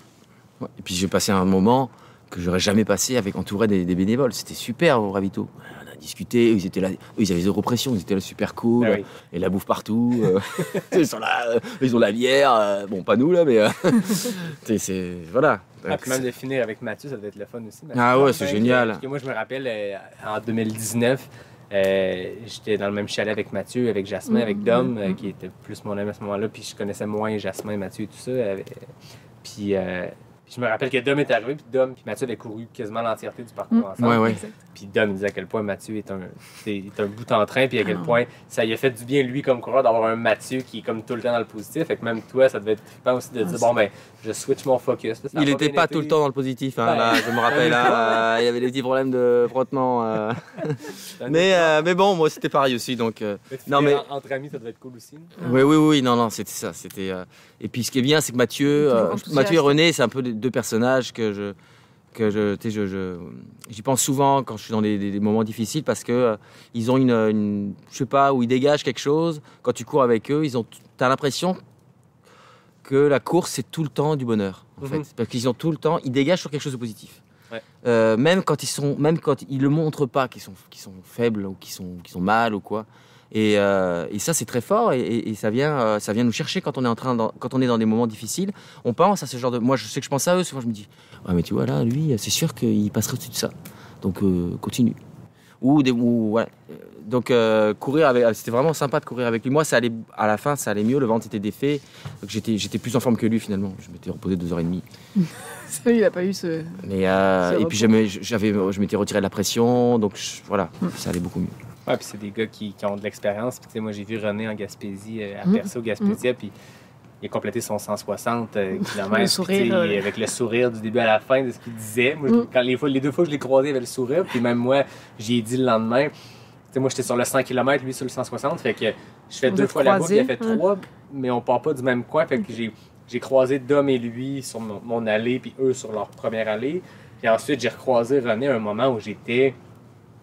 Et puis j'ai passé un moment que j'aurais jamais passé entouré des bénévoles. C'était super au ravito. On a discuté, ils étaient là, ils avaient zéro pression, ils étaient là super cool, et la bouffe partout. Ils sont là, ils ont la bière, bon pas nous là, mais voilà. Puis même de finir avec Mathieu, ça devait être le fun aussi. C'est génial. Parce que moi je me rappelle, en 2019, j'étais dans le même chalet avec Mathieu, avec Jasmin, avec Dom, qui était plus mon ami à ce moment-là, puis je connaissais moins Jasmin, Mathieu et tout ça. Puis je me rappelle que Dom est arrivé, puis Mathieu avait couru quasiment l'entièreté du parcours ensemble. Puis Dom me disait à quel point Mathieu est un bout en train, puis à quel point ça lui a fait du bien, lui, comme coureur, d'avoir un Mathieu qui est comme tout le temps dans le positif. Fait que même toi, ça devait être trippant aussi de dire, je switch mon focus. Il n'était pas tout le temps dans le positif, là, je me rappelle, il y avait des petits problèmes de frottement. Mais bon, moi, c'était pareil aussi, donc... Entre amis, ça devait être cool aussi. Oui, non, c'était ça. Et puis ce qui est bien, c'est que Mathieu et René, c'est un peu deux personnages que j'y pense souvent quand je suis dans des moments difficiles parce que ils ont je sais pas, où ils dégagent quelque chose. Quand tu cours avec eux, t'as l'impression que la course, c'est tout le temps du bonheur, en fait. Parce qu'ils ont tout le temps, ils dégagent sur quelque chose de positif. Ouais. Même quand ils le montrent pas, qu'ils sont faibles ou qu'ils sont mal ou quoi. Et ça, c'est très fort et ça vient nous chercher quand on est dans des moments difficiles. On pense à ce genre de. Moi, je sais que je pense à eux. Souvent, je me dis, ouais, mais tu vois là, lui, c'est sûr qu'il passerait au-dessus de ça. Donc, continue. Ouais. Donc, courir c'était vraiment sympa de courir avec lui. Moi, à la fin, ça allait mieux. Le ventre était défait. Donc, j'étais plus en forme que lui finalement. Je m'étais reposé 2h30. Ça, il n'a pas eu ce. Mais et puis, je m'étais retiré de la pression. Donc, voilà, ça allait beaucoup mieux. Ouais, puis c'est des gars qui ont de l'expérience. Puis, tu sais, moi, j'ai vu René en Gaspésie, à Percé, Gaspésia, puis il a complété son 160 km. Le sourire, avec le sourire du début à la fin de ce qu'il disait. Moi, les 2 fois que je l'ai croisé, il avait le sourire. Puis même moi, j'y ai dit le lendemain. Tu sais, moi, j'étais sur le 100 km, lui sur le 160. Fait que je fais 2 fois la boucle, il a fait 3, mais on part pas du même coin. Fait que j'ai croisé Dom et lui sur mon allée, puis eux sur leur première allée. Puis ensuite, j'ai recroisé René à un moment où j'étais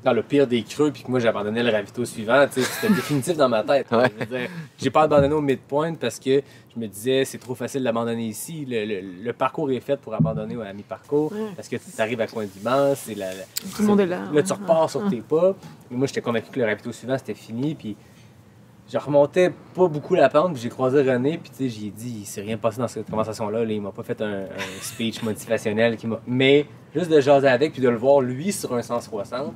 dans le pire des creux, puis que moi j'abandonnais le ravito suivant, c'était définitif dans ma tête. Ouais. Je veux dire, j'ai pas abandonné au midpoint parce que je me disais c'est trop facile d'abandonner ici. Le parcours est fait pour abandonner à mi-parcours parce que tu arrives à coin d'immense, tout le monde est là. Là tu repars sur tes pas. Mais moi j'étais convaincu que le ravito suivant c'était fini, puis je remontais pas beaucoup la pente, puis j'ai croisé René, puis tu sais j'ai dit il s'est rien passé dans cette conversation-là, il m'a pas fait un speech motivationnel mais juste de jaser avec puis de le voir lui sur un 160.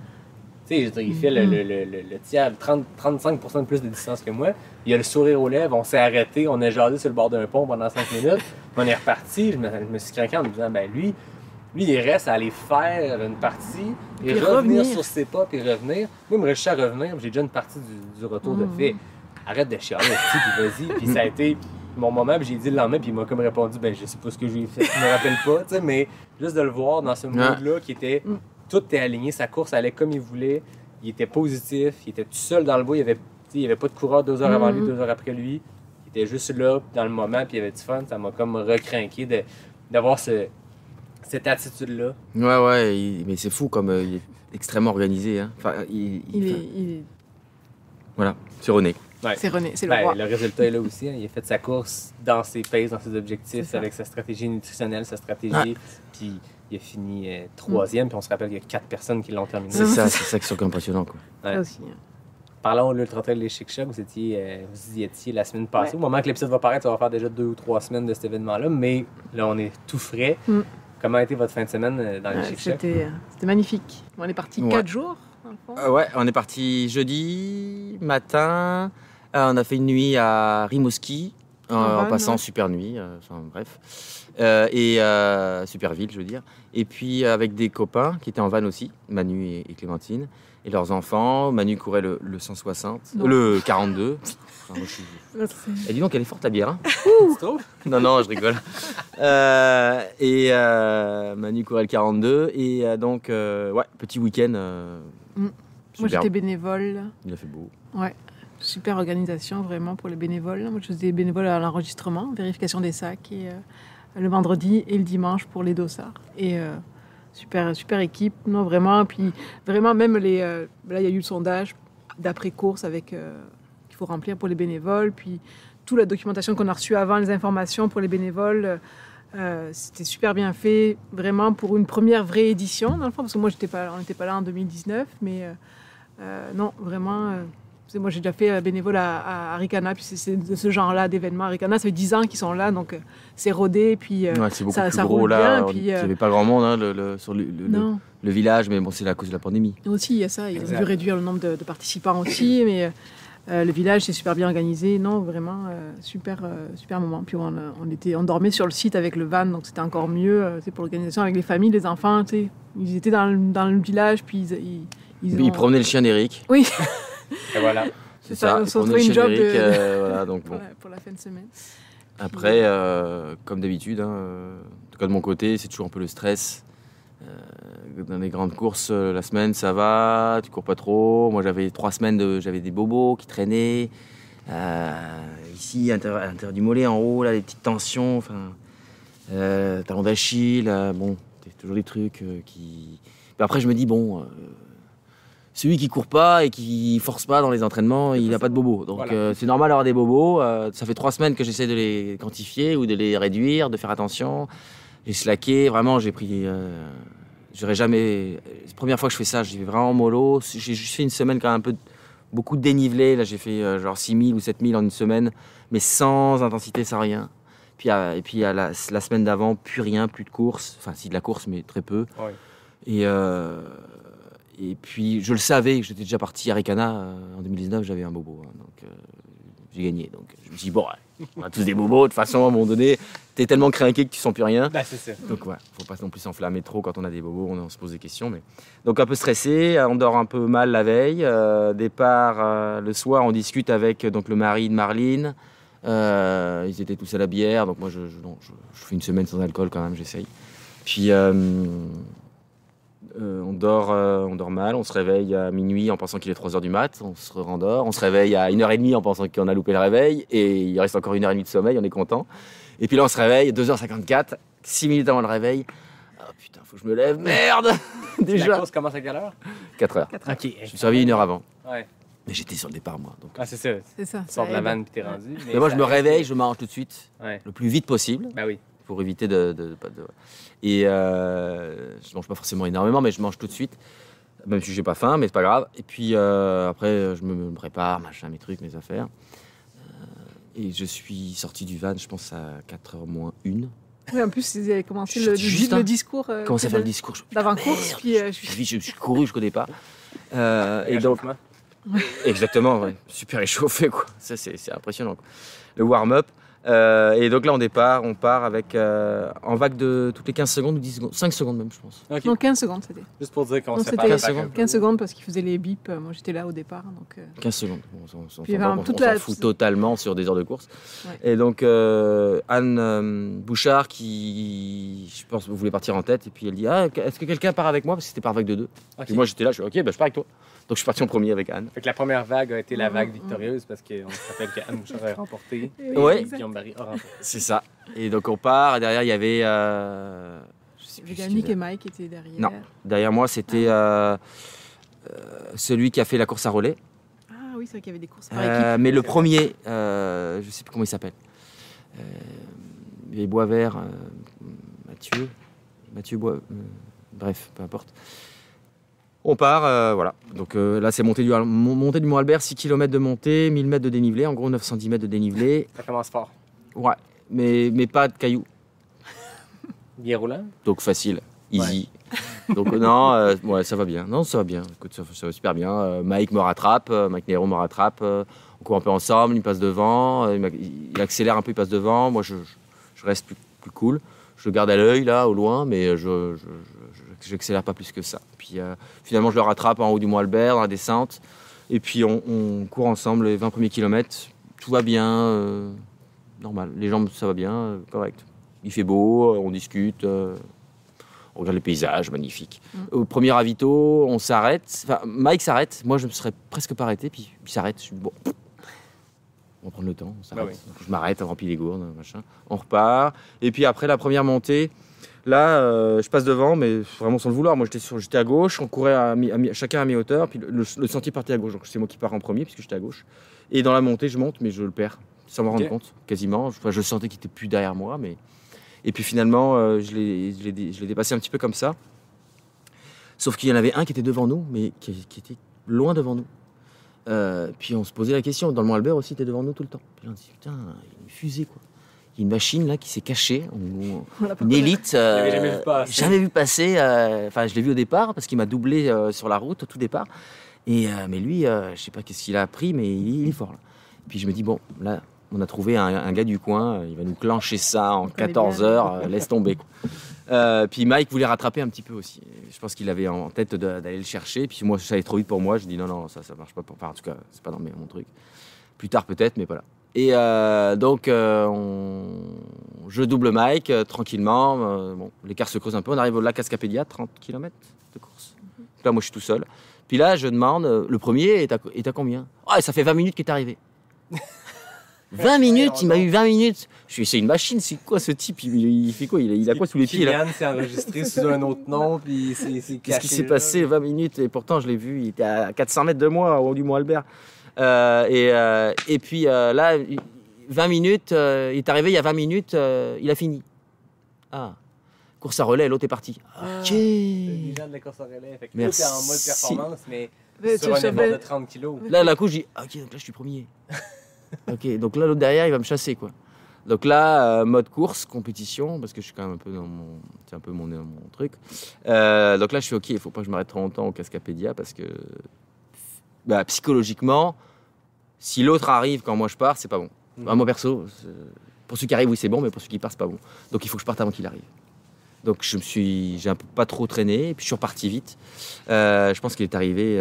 Il fait le tiers, 35% de plus de distance que moi. Il a le sourire aux lèvres, on s'est arrêté, on a jasé sur le bord d'un pont pendant 5 minutes. On est reparti, je me suis craqué en me disant, ben lui, il reste à aller faire une partie et revenir sur ses pas puis revenir. Moi, il me reste à revenir, j'ai déjà une partie du retour de fait. Arrête de chialer, puis vas-y. Puis ça a été mon moment, puis j'ai dit le lendemain, puis il m'a comme répondu, ben je sais pas ce que j'ai fait, je me rappelle pas, mais juste de le voir dans ce mood-là qui était. Tout était aligné, sa course allait comme il voulait, il était positif, il était tout seul dans le bois, il y avait pas de coureur 2 heures avant lui, 2 heures après lui, il était juste là dans le moment, puis il avait du fun, ça m'a comme recrinqué d'avoir cette attitude-là. Ouais, mais c'est fou comme il est extrêmement organisé. Hein. Enfin, Voilà, c'est René. Ouais. C'est René, c'est le roi. Le résultat est là aussi, hein. Il a fait sa course dans ses paces, dans ses objectifs, avec sa stratégie nutritionnelle, sa stratégie, puis il a fini 3e, puis on se rappelle qu'il y a 4 personnes qui l'ont terminé. C'est ça qui est impressionnant. Quoi. Ouais. Ça aussi. Hein. Parlons de l'Ultra Trail des Chic-Chocs, vous y étiez la semaine passée. Au moment que l'épisode va paraître, ça va faire déjà 2 ou 3 semaines de cet événement-là, mais là, on est tout frais. Comment a été votre fin de semaine dans les Chic-Chocs? C'était magnifique. On est parti 4 jours. On est parti jeudi matin. On a fait une nuit à Rimouski, en passant super nuit. Bref. Super ville, je veux dire. Et puis avec des copains qui étaient en van aussi, Manu et Clémentine, et leurs enfants. Manu courait le 160, le 42. Et dis donc, elle est forte la bière. Hein. Non, je rigole. Manu courait le 42. Et donc, petit week-end. Moi, j'étais bénévole. Il a fait beau. Ouais. Super organisation, vraiment, pour les bénévoles. Moi, je faisais bénévole à l'enregistrement, vérification des sacs, et le vendredi et le dimanche pour les dossards. Et super équipe, non, vraiment. Puis, vraiment, même là, il y a eu le sondage d'après-course qu'il faut remplir pour les bénévoles. Puis, toute la documentation qu'on a reçue avant, les informations pour les bénévoles, c'était super bien fait, vraiment, pour une première vraie édition, dans le fond, parce que moi, on n'était pas là en 2019, mais non, vraiment... Moi, j'ai déjà fait bénévole à Arikana, puis c'est de ce genre-là d'événements. Arikana, ça fait 10 ans qu'ils sont là, donc c'est rodé, puis c'est beaucoup plus gros là. Il n'y avait pas grand monde hein, sur le village, mais bon, c'est à cause de la pandémie. Aussi, il y a ça. Ils ont dû réduire le nombre de participants aussi, mais le village, c'est super bien organisé. Non, vraiment, super moment. Puis on dormait sur le site avec le van, donc c'était encore mieux pour l'organisation avec les familles, les enfants. Ils étaient dans le village, puis ils promenaient le chien d'Éric. Oui. Et voilà, c'est ça. On se retrouve une job voilà, donc bon. pour la fin de semaine. Après, comme d'habitude, en tout cas de mon côté, c'est toujours un peu le stress. Dans les grandes courses, la semaine, ça va, tu cours pas trop. Moi, j'avais 3 semaines, j'avais des bobos qui traînaient. Ici, à l'intérieur du mollet, en haut, là, les petites tensions. Talon d'Achille, bon, c'est toujours des trucs qui... Mais après, je me dis, bon... celui qui court pas et qui force pas dans les entraînements, il n'a pas de bobos. Donc c'est normal d'avoir des bobos. Ça fait 3 semaines que j'essaie de les quantifier ou de les réduire, de faire attention. J'ai slacké, vraiment j'ai pris... j'aurais jamais... C'est la première fois que je fais ça, j'y vais vraiment mollo. J'ai juste fait une semaine quand même beaucoup de dénivelé. Là j'ai fait genre 6000 ou 7000 en une semaine, mais sans intensité, sans rien. Et puis la semaine d'avant, plus rien, plus de course. Enfin si, de la course, mais très peu. Ouais. Et puis, je le savais, j'étais déjà parti à Ricana en 2019, j'avais un bobo. Donc, j'ai gagné. Donc, je me suis dit, bon, on a tous des bobos. De toute façon, à un moment donné, t'es tellement craqué que tu sens plus rien. Bah, c'est ça. Donc, ouais, faut pas non plus s'enflammer trop quand on a des bobos, on se pose des questions. Mais... Donc, un peu stressé, on dort un peu mal la veille. Départ, le soir, on discute avec donc, le mari de Marline. Ils étaient tous à la bière. Donc, moi, je fais une semaine sans alcool quand même, j'essaye. Puis... on dort mal, on se réveille à minuit en pensant qu'il est 3h du mat, on se rendort, on se réveille à 1h30 en pensant qu'on a loupé le réveil, et il reste encore 1h30 de sommeil, on est content. Et puis là on se réveille, 2h54, 6 minutes avant le réveil, oh putain, faut que je me lève, merde. Déjà. La course commence à quelle heure? 4h. Ok. Je me suis réveillé 1h avant. Ouais. Mais j'étais sur le départ moi. Donc... Ah c'est ça. C'est ça. Tu sors de la vanne puis t'es rendu. Mais moi je me réveille, je mange tout de suite, le plus vite possible. Bah oui. Pour éviter Et je mange pas forcément énormément, mais je mange tout de suite, même si j'ai pas faim, mais c'est pas grave. Et puis après, je me prépare, machin, mes trucs, mes affaires. Et je suis sorti du van, je pense à 4h moins 1. Oui, en plus, ils avaient commencé le discours. Commencé à faire le discours. D'avant-course, puis je suis couru jusqu'au départ. Et donc, exactement, ouais, super échauffé, quoi. Ça, c'est impressionnant, quoi. Le warm-up. Et donc là, on part avec en vague de toutes les 15 secondes ou 10 secondes, 5 secondes même, je pense. Okay. Non, 15 secondes, c'était. Juste pour dire qu'on s'est pas 15 secondes parce qu'ils faisaient les bips. Moi, j'étais là au départ. Donc, 15 secondes. On s'en fout totalement sur des heures de course. Ouais. Et donc, Anne Bouchard, qui, je pense, voulait partir en tête. Et puis, elle dit, est-ce que quelqu'un part avec moi? Parce que c'était par vague de 2. Okay. Et moi, j'étais là, je suis OK, je pars avec toi. Donc je suis parti en premier avec Anne. Fait que la première vague a été la vague victorieuse parce qu'on se rappelle qu'Anne Bouchard a remporté. Oui, Guillaume Barry a remporté. C'est ça. Et donc on part. Derrière, il y avait... Nick et Mike étaient derrière. Non, derrière moi, c'était celui qui a fait la course à relais. Ah oui, c'est vrai qu'il y avait des courses par équipe. Mais le premier, je ne sais plus comment il s'appelle. Les Boisvert, Mathieu Bois... bref, peu importe. On part, voilà. Donc là, c'est montée du Mont-Albert, 6 km de montée, 1000 mètres de dénivelé, en gros 910 mètres de dénivelé. Ça commence fort. Ouais, mais pas de cailloux. Bien roulant. Donc facile, easy. Ouais. Donc non, ouais, ça va bien. Non, ça va bien. Écoute, ça va super bien. Mike me rattrape, Mike Nero me rattrape. On court un peu ensemble, il me passe devant. Il accélère un peu, il passe devant. Moi, je reste plus cool. Je le garde à l'œil, là, au loin, mais je n'accélère pas plus que ça. Puis finalement, je le rattrape en haut du Mont-Albert, dans la descente. Et puis, on court ensemble les 20 premiers kilomètres. Tout va bien, normal. Les jambes, ça va bien, correct. Il fait beau, on discute, on regarde les paysages, magnifiques. Au premier ravito, on s'arrête. Enfin, Mike s'arrête. Moi, je me serais presque pas arrêté. Puis il s'arrête. Je suis bon... On va prendre le temps, on s'arrête. Bah oui. Je m'arrête, on remplit les gourdes, machin. On repart. Et puis après la première montée, là, je passe devant, mais vraiment sans le vouloir. Moi, j'étais à gauche, on courait chacun à mi-hauteur. Puis le sentier partait à gauche, donc c'est moi qui pars en premier puisque j'étais à gauche. Et dans la montée, je monte, mais je le perds sans m'en rendre compte, quasiment. Je sentais qu'il était plus derrière moi, mais et puis finalement, je l'ai dépassé un petit peu comme ça. Sauf qu'il y en avait un qui était devant nous, mais qui était loin devant nous. Puis on se posait la question, dans le Mont-Albert aussi, t'es devant nous tout le temps. Puis là on se dit, putain, il y a une fusée quoi. Il y a une machine là qui s'est cachée, une élite, jamais vu passer. Enfin, je l'ai vu au départ parce qu'il m'a doublé sur la route au tout départ. Mais lui, je sais pas qu'est-ce qu'il a appris, mais il est fort là. Puis je me dis, bon, là, on a trouvé un gars du coin, il va nous clencher ça en 14 heures, laisse tomber quoi. Puis Mike voulait rattraper un petit peu aussi. Je pense qu'il avait en tête d'aller le chercher. Puis moi, ça allait trop vite pour moi. Je dis non, ça marche pas. Enfin, en tout cas, c'est pas dans mon truc. Plus tard peut-être, mais pas là. Et donc, je double Mike tranquillement. Bon, l'écart se creuse un peu. On arrive au lac Ascapédia, 30 km de course. Là, moi, je suis tout seul. Puis là, je demande, le premier est à combien? Ah, ça fait 20 minutes qu'il est arrivé. 20 minutes, il m'a eu 20 minutes. Je suis c'est une machine, c'est quoi ce type? Il fait quoi? Il a quoi sous les pieds là? Kylian s'est enregistré sous un autre nom, puis c'est caché. Qu'est-ce qui s'est passé 20 minutes? Et pourtant, je l'ai vu, il était à 400 mètres de moi, au du Mont-Albert. Et puis là, 20 minutes, il est arrivé il y a 20 minutes, il a fini. Ah, course à relais, l'autre est parti. Ok. C'est des gens de la course à relais. Fait que Merci. t'es en mode performance, mais Mais sur un tu effort savais- de 30 kilos. Là, d'un coup, je dis, ok, donc là, je suis premier. Ok, donc là, l'autre derrière, il va me chasser, quoi. Donc là, mode course, compétition, parce que je suis quand même un peu dans mon... C'est un peu mon truc. Donc là, je suis ok, il faut pas que je m'arrête trop longtemps au Cascapédia, parce que psychologiquement, si l'autre arrive quand moi je pars, c'est pas bon. Moi, perso, pour ceux qui arrivent, oui, c'est bon, mais pour ceux qui partent, c'est pas bon. Donc il faut que je parte avant qu'il arrive. Donc j'ai un peu pas trop traîné, et puis je suis reparti vite. Je pense qu'il est arrivé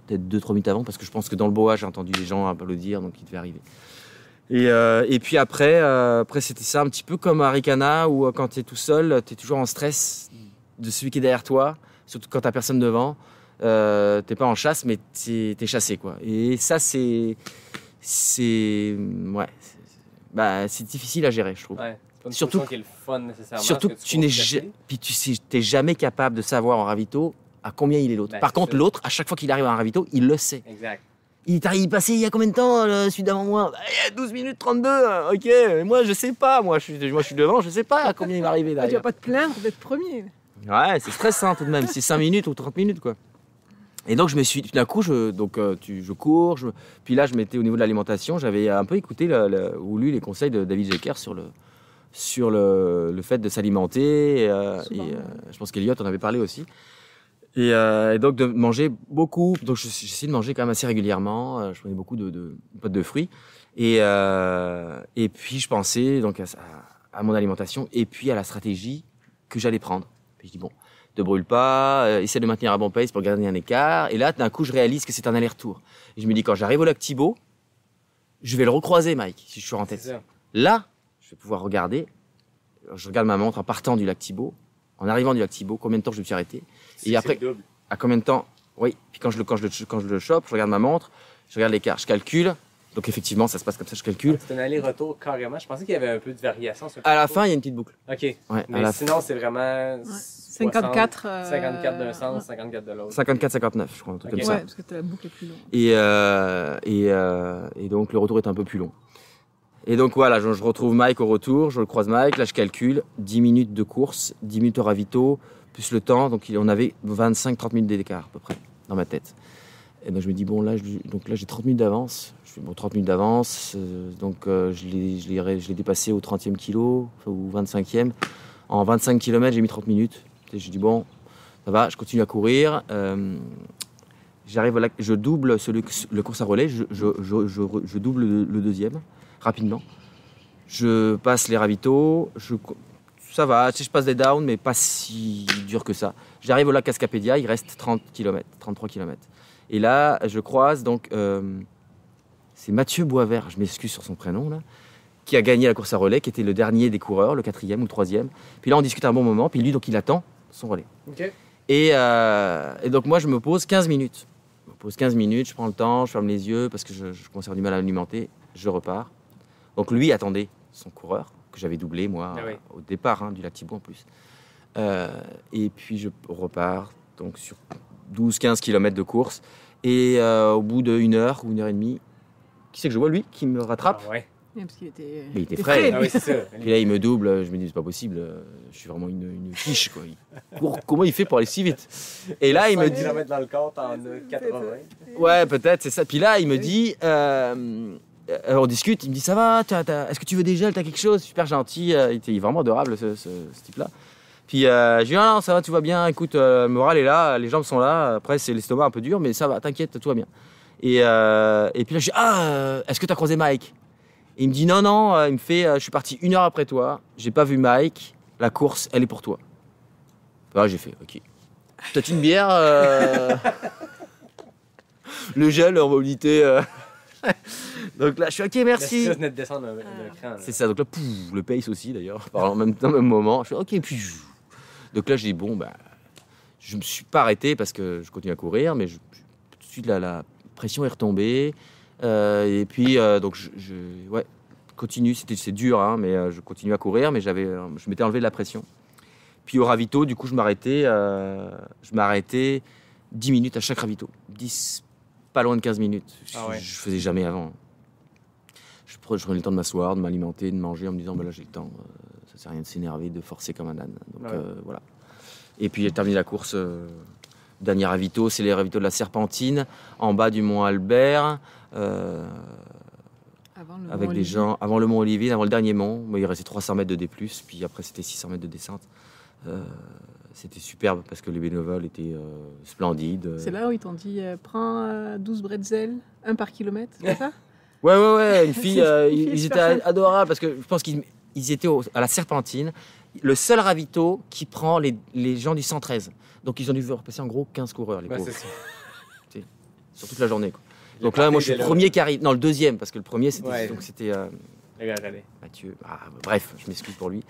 peut-être 2-3 minutes avant, parce que je pense que dans le boa, j'ai entendu les gens applaudir, donc il devait arriver. Et puis après c'était ça, un petit peu comme à Ricana, où quand tu es tout seul, tu es toujours en stress de celui qui est derrière toi, surtout quand tu n'as personne devant. Tu n'es pas en chasse, mais tu es chassé, quoi. Et ça, c'est difficile à gérer, je trouve. Ouais. C'est pas une Surtout- position qui est le fun nécessairement. Surtout parce que tu tu n'es cours caché. puis t'es jamais capable de savoir en ravito à combien il est l'autre. Ben, Par c'est contre, ça. l'autre, à chaque fois qu'il arrive à un ravito, il le sait. Exact. Il est passé il y a combien de temps, celui d'avant moi? Il y a 12 minutes 32, ok. Mais moi, je sais pas. Moi, je suis devant, je sais pas à combien il va arriver Ah, tu vas derrière. pas te plaindre d'être premier. Ouais, c'est stressant tout de même. C'est 5 minutes ou 30 minutes, quoi. Et donc, d'un coup, je cours. Puis là, je m'étais au niveau de l'alimentation. J'avais un peu écouté ou lu les conseils de David Jecker sur le fait de s'alimenter. Je pense qu'Eliott en avait parlé aussi. Et donc, de manger beaucoup. Donc, j'essayais de manger quand même assez régulièrement. Je prenais beaucoup de pâtes de fruits. Et puis, je pensais donc à mon alimentation et puis à la stratégie que j'allais prendre. Puis je dis, bon, ne brûle pas, essaie de maintenir un bon pace pour garder un écart. Et là, d'un coup, je réalise que c'est un aller-retour. Et je me dis, quand j'arrive au lac Thibault, je vais le recroiser, Mike, si je suis en C'est tête. ça. Là, je vais pouvoir regarder. Je regarde ma montre en partant du lac Thibault, en arrivant du lac Thibault, combien de temps je me suis arrêté. Et après, C'est le double. à combien de temps. Oui, puis quand je le chope, je regarde ma montre, je regarde l'écart, je calcule. Donc effectivement, ça se passe comme ça, je calcule. C'est un aller-retour carrément. Je pensais qu'il y avait un peu de variation sur le À la parcours. fin, il y a une petite boucle. OK. Ouais, à Mais la sinon, c'est vraiment 54. 54 d'un sens, 54 de l'autre. 54-59, je crois, un truc Ok. comme ça. Ouais, parce que la boucle est plus longue. Et donc le retour est un peu plus long. Et donc voilà, je retrouve Mike au retour, je le croise Mike, là je calcule 10 minutes de course, 10 minutes au ravito, plus le temps, donc on avait 25-30 minutes d'écart à peu près dans ma tête. Et donc je me dis, bon là j'ai 30 minutes d'avance, je fais bon 30 minutes d'avance, je l'ai dépassé au 30e kilo, enfin, au 25e. En 25 km j'ai mis 30 minutes, et je dis bon, ça va, je continue à courir. J'arrive au lac, je double le course à relais, je double le deuxième rapidement. Je passe les ravitaux, ça va, je passe des downs, mais pas si dur que ça. J'arrive au lac Cascapédia, il reste 30 km, 33 km. Et là, je croise donc, c'est Mathieu Boisvert, je m'excuse sur son prénom là, qui a gagné la course à relais, qui était le dernier des coureurs, le 4e ou le 3e. Puis là, on discute un bon moment, puis lui, donc il attend son relais. OK. Et donc moi, je me pose 15 minutes. Je me pose 15 minutes, je prends le temps, je ferme les yeux parce que je commence à avoir du mal à m'alimenter. Je repars. Donc lui attendait son coureur, que j'avais doublé moi Ah oui. au départ du lac Thibault en plus. Et puis je repars donc sur 12-15 km de course. Et au bout d'une heure ou une heure et demie, qui c'est que je vois lui qui me rattrape? Ah ouais. Ouais, parce qu'il était, Mais il était frais. Ah oui, c'est ça. Puis là, il me double, je me dis, c'est pas possible, je suis vraiment une quiche, quoi. Comment il fait pour aller si vite? Et là, il me 5 dit, km dans le corps, t'en as 80. ouais, peut-être, c'est ça. Puis là, il me dit, on discute, il me dit, ça va, est-ce que tu veux des gels, t'as quelque chose? Super gentil, il était vraiment adorable, ce type-là. Puis je lui dis, non, ça va, tout va bien, écoute, le moral est là, les jambes sont là, après, c'est l'estomac un peu dur, mais ça va, t'inquiète, tout va bien. Et puis là, je dis, est-ce que t'as croisé Mike? Et il me dit, non, il me fait, je suis parti 1 heure après toi, j'ai pas vu Mike, la course, elle est pour toi. Ah, j'ai fait, ok. Peut-être une bière, le gel en mobilité. Donc là, je suis ok, merci. Ça venait de descendre d'un cran. là. C'est ça, donc là, pouf, le pace aussi d'ailleurs, en même temps, au même moment. Je fais ok, puis. Donc là, j'ai dit, bon, bah, je me suis pas arrêté parce que je continue à courir, mais tout de suite, la pression est retombée. Et puis, donc, ouais, continue, c'est dur, hein, mais je continue à courir, mais je m'étais enlevé de la pression. Puis au ravito, du coup, je m'arrêtais 10 minutes à chaque ravito. 10, pas loin de 15 minutes. Je faisais jamais avant. Je prenais le temps de m'asseoir, de m'alimenter, de manger en me disant là j'ai le temps, ça sert à rien de s'énerver, de forcer comme un âne. Donc voilà. Et puis j'ai terminé la course. Dernier ravito, c'est les ravitaux de la Serpentine, en bas du Mont Albert, avec des gens avant le Mont Olivier, avant le dernier mont. Il restait 300 mètres de D+, puis après c'était 600 mètres de descente. C'était superbe parce que les bénévoles étaient splendides. C'est là où ils t'ont dit prends 12 bretzels, 1 par kilomètre, c'est ça? Ouais, une fille, ils étaient adorables parce que je pense qu'ils étaient à la Serpentine, le seul ravito qui prend les gens du 113. Donc ils ont dû repasser en gros 15 coureurs, les pauvres. Sur toute la journée, quoi. Donc là, moi je suis le premier qui arrive. Non, le deuxième, parce que le premier c'était. Donc c'était Mathieu. Bref, je m'excuse pour lui.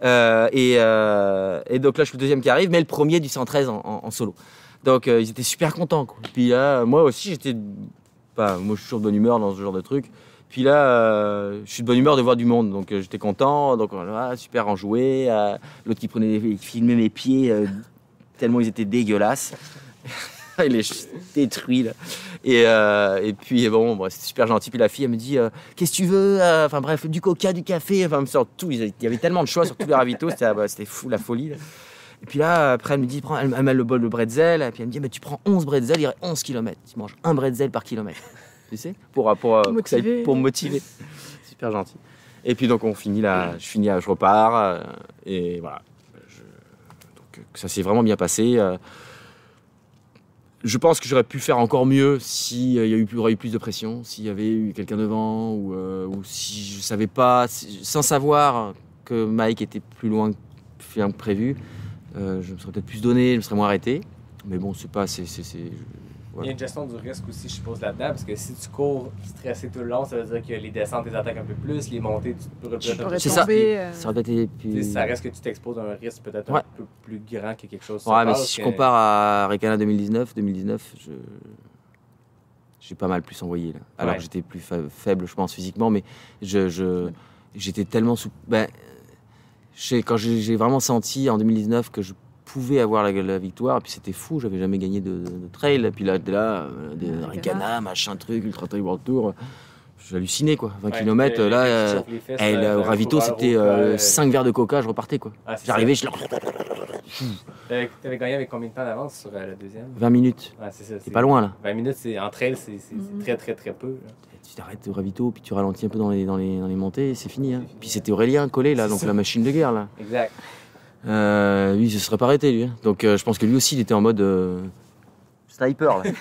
Et donc là, je suis le deuxième qui arrive, mais le premier du 113 en solo. Donc ils étaient super contents, quoi. Puis là, moi aussi, moi je suis toujours de bonne humeur dans ce genre de truc. Puis là, je suis de bonne humeur de voir du monde, donc j'étais content. Donc voilà, super enjoué. L'autre qui filmait mes pieds tellement ils étaient dégueulasses. Il est détruit là. Et puis bon, c'était super gentil. Puis la fille elle me dit qu'est-ce que tu veux, enfin bref, du coca, du café, enfin sur tout. Il y avait tellement de choix sur tous les ravitaux, c'était fou la folie là. Et puis là après elle me dit elle met le bol de bretzel et puis elle me dit mais tu prends 11 bretzels, il y aurait 11 km. Tu manges un bretzel par kilomètre. Tu sais, pour me motiver. Super gentil. Et puis donc on finit là, je repars et voilà. Donc ça s'est vraiment bien passé. Je pense que j'aurais pu faire encore mieux s'il y aurait eu plus de pression, s'il y avait eu quelqu'un devant ou si je savais pas, sans savoir que Mike était plus loin que prévu, je me serais peut-être plus donné, je me serais moins arrêté. Mais bon, c'est pas, Il y a une gestion du risque aussi, je suppose, là-dedans, parce que si tu cours stressé tout le long, ça veut dire que les descentes, tu attaques un peu plus, les montées, tu pourrais c'est tomber. Ça aurait été plus... Ça reste que tu t'exposes à un risque peut-être un peu plus grand que quelque chose. Ouais, mais si je compare à Recana 2019, j'ai pas mal plus envoyé, là. Alors que j'étais plus faible, je pense, physiquement, mais j'étais tellement quand j'ai vraiment senti en 2019 que je pouvais avoir la victoire, et puis c'était fou, j'avais jamais gagné de trail, et puis là, des Recana, machin truc, Ultra Trail World Tour, j'hallucinais quoi, 20 km, là, le ravito c'était 5 verres de coca, je repartais quoi. J'arrivais, T'avais gagné avec combien de temps d'avance sur la deuxième? 20 minutes, c'est pas loin là. 20 minutes, en trail, c'est très très très peu. Là. Tu t'arrêtes au ravito, puis tu ralentis un peu dans les montées, c'est fini. Hein. Puis c'était Aurélien collé là, donc la machine de guerre là. Exact. Lui, il se serait pas arrêté, lui. Hein. Donc, je pense que lui aussi, il était en mode sniper, là.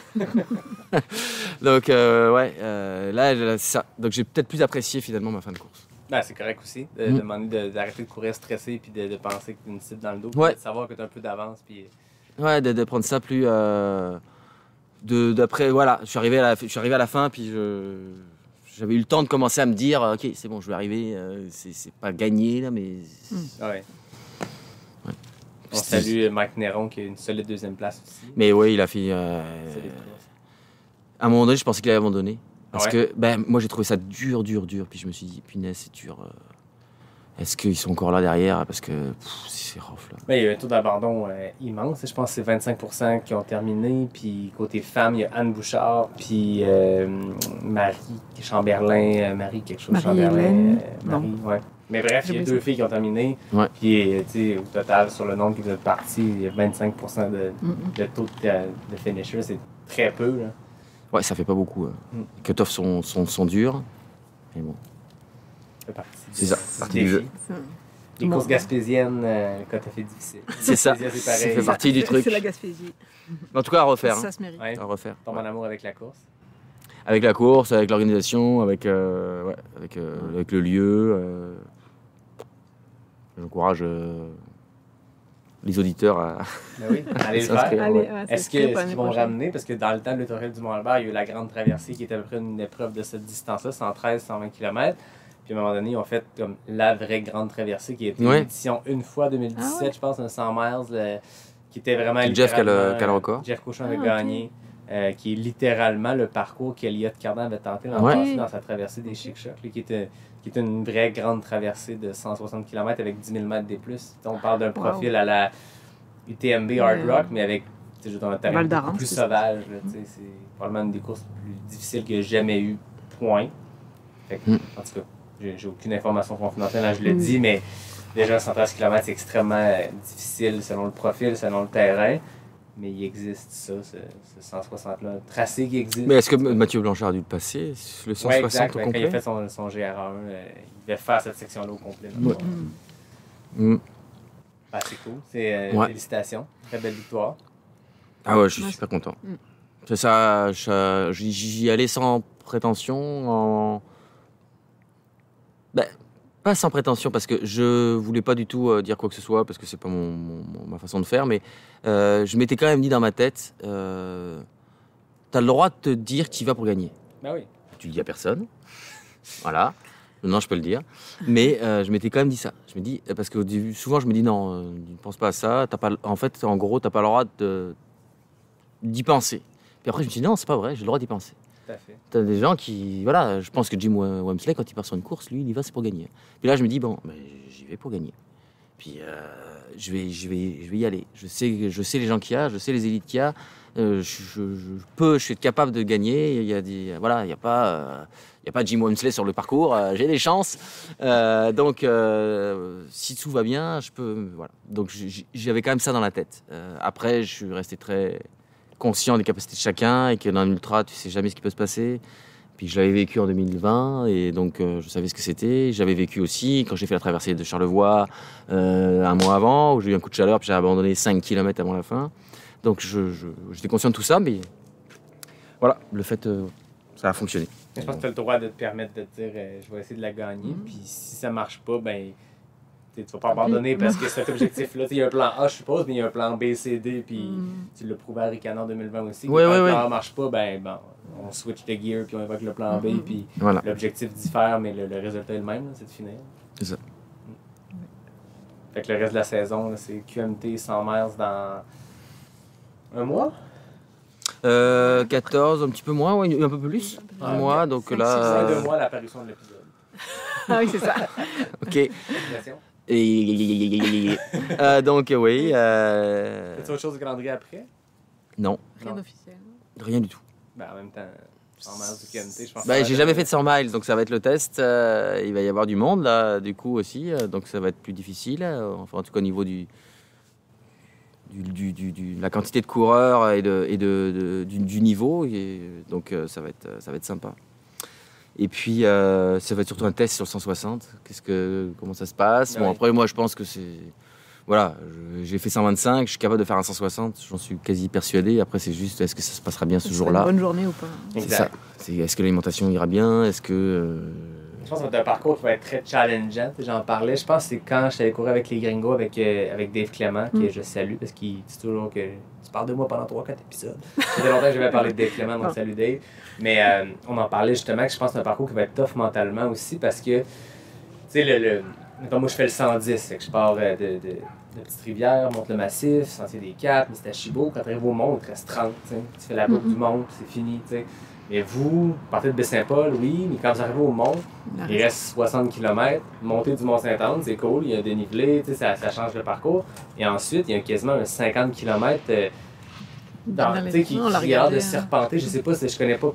Donc, là, c'est ça. Donc, j'ai peut-être plus apprécié, finalement, ma fin de course. C'est correct aussi, d'arrêter de courir stressé puis de penser que tu as une cible dans le dos, de savoir que tu as un peu d'avance. Puis... Ouais, de prendre ça plus... d'après, voilà, je suis arrivé à la fin, puis j'avais eu le temps de commencer à me dire, ok, c'est bon, je vais arriver, c'est pas gagné, là, mais... Ouais. On salue Mike Néron qui a une solide deuxième place aussi. Mais oui, il a fait... À un moment donné, je pensais qu'il allait abandonner. Parce que moi, j'ai trouvé ça dur. Puis je me suis dit, punaise, c'est dur. Est-ce qu'ils sont encore là derrière? Parce que c'est rough, là. Il y a eu un taux d'abandon immense. Je pense que c'est 25% qui ont terminé. Puis côté femmes, il y a Anne Bouchard, puis Marie Chamberlain, Marie quelque chose, Chamberlain. Marie, ouais. Mais bref, il y a 2 filles qui ont terminé. Ouais. Puis, au total, sur le nombre qui vous êtes partis, il y a 25% de taux de finisher. C'est très peu, là. Ouais, ça fait pas beaucoup. Les cut-offs sont durs. Mais bon. C'est ça, partie du jeu. Les courses gaspésiennes, quand t'as fait difficile. C'est ça, ça fait partie du truc. C'est la Gaspésie. En tout cas, à refaire. Ça se mérite. Ouais. À refaire. Tombe en amour avec la course. Avec la course, avec l'organisation, avec le lieu. J'encourage les auditeurs à aller le faire. Est-ce qu'ils vont ramener, parce que dans le temps de l'Autorel du Mont-Albert, il y a eu la grande traversée qui était à peu près une épreuve de cette distance-là, 113-120 km. Puis à un moment donné, ils ont fait comme la vraie grande traversée qui a été une édition une fois, 2017, je pense, un 100 miles, qui était vraiment... Jeff qui a le record. Jeff Cochon avait gagné, qui est littéralement le parcours qu'Eliott Cardan avait tenté l'an passé dans sa traversée des Chic-Chocs, qui qui est une vraie grande traversée de 160 km avec 10 000 mètres des plus. On parle d'un profil à la UTMB Hard Rock, mais avec un terrain beaucoup plus sauvage. C'est probablement une des courses les plus difficiles que j'ai jamais eues, point. Fait que, en tout cas, j'ai aucune information confidentielle, là, je le dis, mais déjà 113 km, c'est extrêmement difficile selon le profil, selon le terrain. Mais il existe ça, ce 160-là, un tracé qui existe. Mais est-ce que Mathieu Blanchard a dû le passer, le 160 ouais, exact, au complet? Quand il a fait son GR1, il devait faire cette section-là au complet. C'est cool. Félicitations. Très belle victoire. Ah ouais, je suis super content. C'est ça, j'y allais sans prétention, pas sans prétention, parce que je voulais pas du tout dire quoi que ce soit, parce que c'est pas ma façon de faire, mais je m'étais quand même dit dans ma tête, t'as le droit de te dire que tu y vas pour gagner. Ben oui. Tu le dis à personne. Voilà. Non, je peux le dire. Mais je m'étais quand même dit ça. Je me dis, parce que souvent je me dis non, ne pense pas à ça. En gros, t'as pas le droit d'y penser. Puis après, je me suis dit non, c'est pas vrai, j'ai le droit d'y penser. Tout à fait. T'as des gens qui, voilà, je pense que Jim Wamsley, quand il part sur une course, lui, il y va, c'est pour gagner. Puis là, je me dis bon, j'y vais pour gagner. Puis je vais y aller. Je sais les gens qu'il y a, je sais les élites qu'il y a. Je suis capable de gagner. Il y a pas Jim Wamsley sur le parcours. J'ai des chances. Donc, si tout va bien, je peux. Voilà. Donc, j'avais quand même ça dans la tête. Après, je suis resté très conscient des capacités de chacun et que dans un ultra, tu sais jamais ce qui peut se passer. Puis je l'avais vécu en 2020 et donc je savais ce que c'était. J'avais vécu aussi quand j'ai fait la traversée de Charlevoix un mois avant, où j'ai eu un coup de chaleur puis j'ai abandonné 5 km avant la fin. Donc j'étais conscient de tout ça, mais voilà, le fait, ça a fonctionné. Je pense que tu as le droit de te permettre de te dire je vais essayer de la gagner, puis si ça marche pas, tu vas pas abandonner parce que cet objectif-là, il y a un plan A, je suppose, mais il y a un plan B, C, D, puis tu l'as prouvé à Ricana en 2020 aussi. Quand le plan A marche pas, on switch de gear, puis on évoque le plan B, puis l'objectif diffère, mais le résultat est le même, c'est de finir. C'est ça. Fait que le reste de la saison, là, c'est QMT 100 miles dans un mois? 14, un petit peu moins, ouais, un peu plus. Un mois, donc là... C'est 2 mois l'apparition de l'épisode. Ah oui, c'est ça. OK. Donc, oui. Fais-tu autre chose de calendrier après? Non. Rien d'officiel. Rien du tout. En même temps, 100 miles du QMT, je pense. J'ai jamais fait de 100 miles, donc ça va être le test. Il va y avoir du monde, là, du coup, aussi. Donc, ça va être plus difficile. Enfin, en tout cas, au niveau la quantité de coureurs et du niveau. Et donc, ça va être sympa. Et puis, ça va être surtout un test sur le 160. Comment ça se passe? Bon, après, moi, je pense que c'est... Voilà, j'ai fait 125, je suis capable de faire un 160, j'en suis quasi persuadé. Après, c'est juste, est-ce que ça se passera bien ce jour-là? Une bonne journée ou pas? C'est ça. Est-ce que l'alimentation ira bien? Est-ce que... Je pense que c'est un parcours qui va être très challengeant. J'en parlais, je pense que c'est quand je suis allé courir avec les gringos, avec Dave Clément, que je salue, parce qu'il dit toujours que tu parles de moi pendant 3-4 épisodes. Ça fait longtemps que j'avais parlé de Dave Clément, donc salut Dave. Mais on en parlait justement, que je pense que c'est un parcours qui va être tough mentalement aussi, parce que, tu sais, mettons, moi je fais le 110, fait que je pars de Petite-Rivière, monte le Massif, Sentier des Caps, Mistachibo. Quand tu arrives au Mont, il te reste 30, tu fais la boucle du Mont, c'est fini, tu sais. Mais vous partez de Baie-Saint-Paul, oui, mais quand vous arrivez au Mont, il reste 60 km. Montée du Mont-Saint-Anne, c'est cool, il y a un dénivelé, ça change le parcours. Et ensuite, il y a quasiment un 50 km qui a l'air de serpenter. Je sais pas, je connais pas